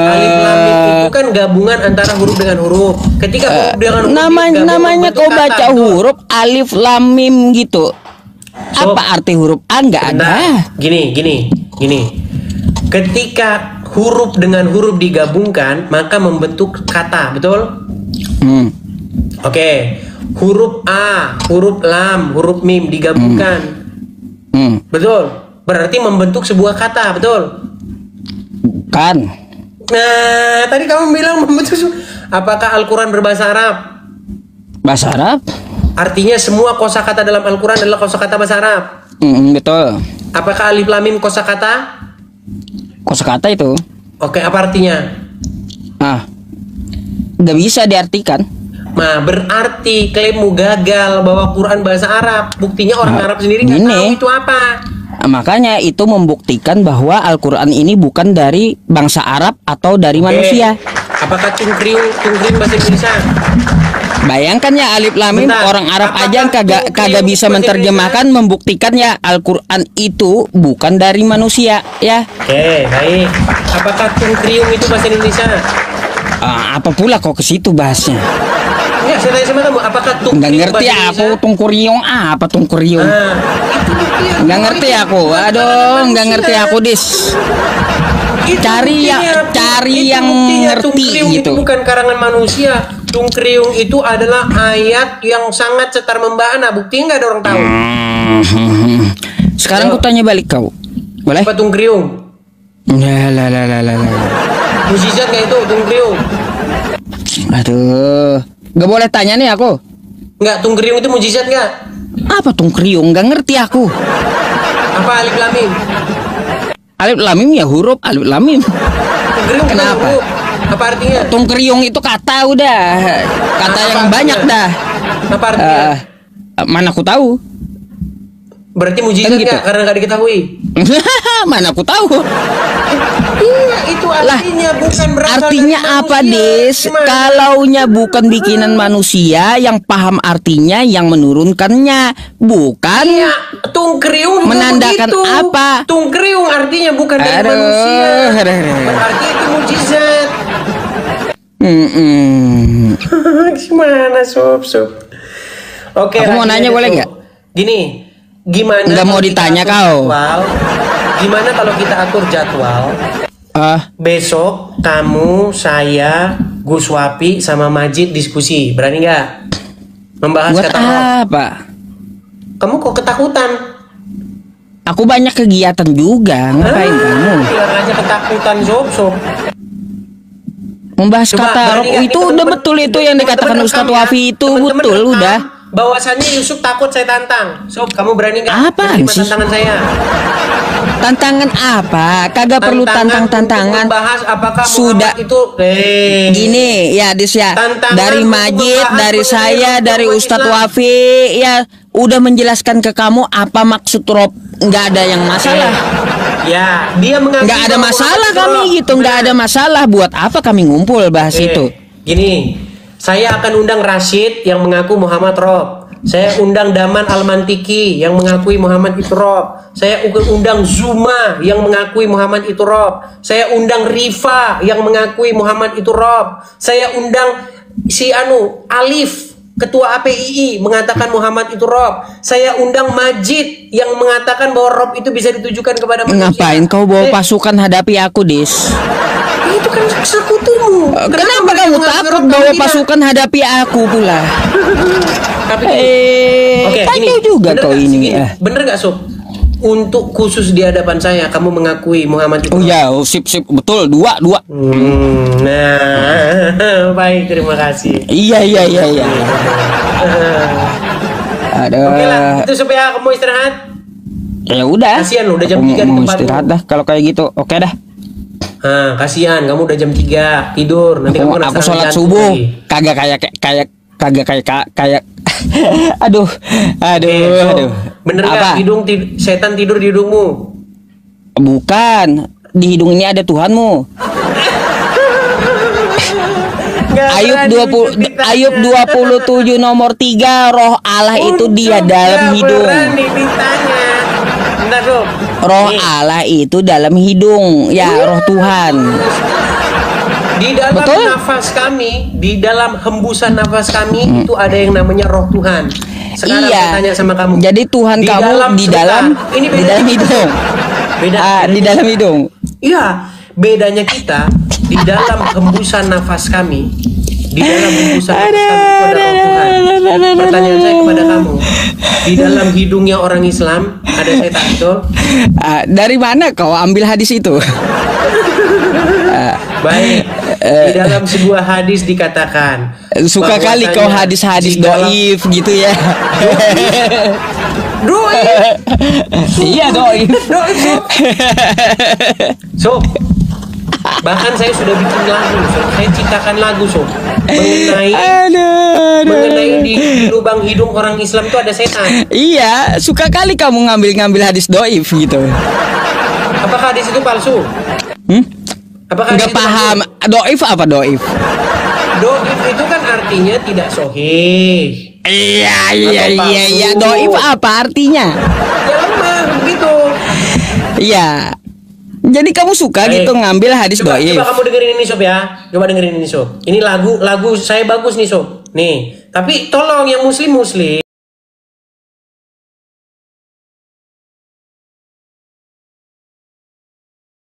alif lam mim itu kan gabungan antara huruf dengan huruf. Ketika huruf dengan huruf namanya kau baca huruf alif lam mim gitu. Apa arti huruf A? Nggak ada. Gini. Ketika huruf dengan huruf digabungkan, maka membentuk kata, betul? Oke. Huruf A, huruf lam, huruf mim digabungkan. Betul? Berarti membentuk sebuah kata, betul? Kan. Nah, tadi kamu bilang membentuk. Apakah Al-Quran berbahasa Arab? Bahasa Arab? Artinya semua kosakata dalam Al-Quran adalah kosakata bahasa Arab. Betul. Apakah alif lam mim kosakata? Kosakata itu. Oke, apa artinya? Nggak bisa diartikan. Nah, berarti klaimmu gagal bahwa Quran bahasa Arab. Buktinya orang Arab sendiri nggak tahu itu apa. Makanya itu membuktikan bahwa Al-Quran ini bukan dari bangsa Arab atau dari manusia. Apakah tungkriung bahasa Indonesia? Bayangkan ya, alif lam mim, orang Arab aja yang kagak bisa menerjemahkan, membuktikan ya Al-Quran itu bukan dari manusia ya. Oke, baik. Apakah tungkriung itu bahasa Indonesia? Apa pula kok ke situ bahasnya? Ya, saya tanya sama kamu, apakah tungkriung nggak ngerti aku tungkuriung apa tungkuriung? Nggak ngerti aku. Aduh, nggak ngerti aku, Dis. Cari yang ngerti gitu. Itu bukan karangan manusia. Tungkriung itu adalah ayat yang sangat cetar membahana. Bukti nggak ada orang tahu. Sekarang aku tanya balik kau, boleh? Apa tungkriung? Lah. Mujizat nggak itu tungkriung? Aduh, nggak boleh tanya nih aku. Nggak, tungkriung itu mujizat nggak? Apa tungkriung? Nggak ngerti aku. Apa alif lam mim? Alif lam mim ya huruf alif lam mim. Tungkriung kenapa? Huruf. Apa artinya? Tungkriung itu kata udah. Kata yang banyak dah. Apa artinya? Mana aku tahu? Berarti mujizat gitu. nggak? Karena nggak diketahui. Mana aku tahu? Iya, itu artinya bukan berasal artinya dari apa, manusia. Des? Kalaunya bukan bikinan manusia, yang paham artinya yang menurunkannya, bukan. Iya, tungkriung menandakan begitu. apa? Tungkriung artinya bukan dari manusia. Berarti itu mujizat. Gimana sob? Oke, aku mau nanya boleh nggak? Gini, gimana? Nggak mau ditanya kau. Gimana kalau kita atur jadwal? Besok kamu, saya, Gus Wapi sama Majid diskusi. Berani nggak? Membahas buat kata apa? Kamu kok ketakutan? Aku banyak kegiatan juga. Ngapain kamu? Bilang aja ketakutan, sob. Membahas kata roh itu udah betul itu yang dikatakan Ustadz Wafi itu betul udah. Bahwasannya Yusuf takut saya tantang. Sob, kamu berani nggak? Apaan sih? Tantangan saya. Tantangan apa? Kagak perlu tantangan. Bahas apakah sudah Muhammad itu gini ya, Dis ya. Dari Majid, dari saya, dari Ustadz Wafi ya udah menjelaskan ke kamu apa maksud rob. Nggak ada yang masalah. Ya, dia mengaku nggak ada masalah kami gitu, nggak ada masalah. Buat apa kami ngumpul bahas itu? Gini, saya akan undang Rashid yang mengaku Muhammad Rob. Saya undang Daman Al-Mantiki yang mengakui Muhammad itu Rob. Saya undang Zuma yang mengakui Muhammad itu Rob. Saya undang Rifa yang mengakui Muhammad itu Rob. Saya undang si Alif, ketua APII, mengatakan Muhammad itu Rob. Saya undang Majid yang mengatakan bahwa Rob itu bisa ditujukan kepada manusia. Ngapain kau bawa pasukan hadapi aku, Dis? Itu kan sekutumu. Kenapa kamu takut bawa pasukan hadapi aku pula? Tapi tanya juga kau ini. Bener gak, Sob? Untuk khusus di hadapan saya, kamu mengakui Muhammad itu. Oh ya, sip betul, dua. Nah, baik, terima kasih. Iya. Aduh. Oke lah, itu supaya kamu istirahat. Ya udah. Kasihan udah jam 3 di mau tempatmu. istirahat dah kalau kayak gitu. Oke dah. Kasihan kamu udah jam 3 tidur. Nanti kamu aku sholat subuh kagak kayak aduh. Bener apa? Gak setan tidur di hidungmu? Bukan, di hidung ini ada Tuhanmu. Ayub 27 nomor 3, roh Allah itu dia dalam hidung. Roh Allah itu dalam hidung, ya roh Tuhan. Di dalam nafas kami, di dalam hembusan nafas kami itu ada yang namanya roh Tuhan. Sekarang saya tanya sama kamu. Jadi Tuhan kamu di dalam hidung. Di dalam hidung. Iya, bedanya kita di dalam hembusan nafas kami. Di dalam hembusan nafas kami itu ada roh Tuhan. Pertanyaan saya kepada kamu, di dalam hidungnya orang Islam ada setan, betul? Dari mana kau ambil hadis itu? Baik, di dalam sebuah hadis dikatakan, suka kali kau hadis-hadis doif gitu ya. Doif? Iya doif. So, Bahkan saya sudah bikin lagu, Sob. Saya ciptakan lagu, Sob. Mengenai di lubang hidung orang Islam itu ada setan. Iya, suka kali kamu ngambil hadis doif gitu. Apakah hadis itu palsu? Apakah Nggak paham. Doif apa doif? Doif itu kan artinya tidak sahih. Iya. Doif apa artinya? Ya lemah, begitu. Iya. Jadi kamu suka gitu ngambil hadis doif. Coba kamu dengerin ini, Sob ya. Coba dengerin ini, Sob. Ini lagu saya bagus nih, Sob. Nih, tapi tolong yang muslim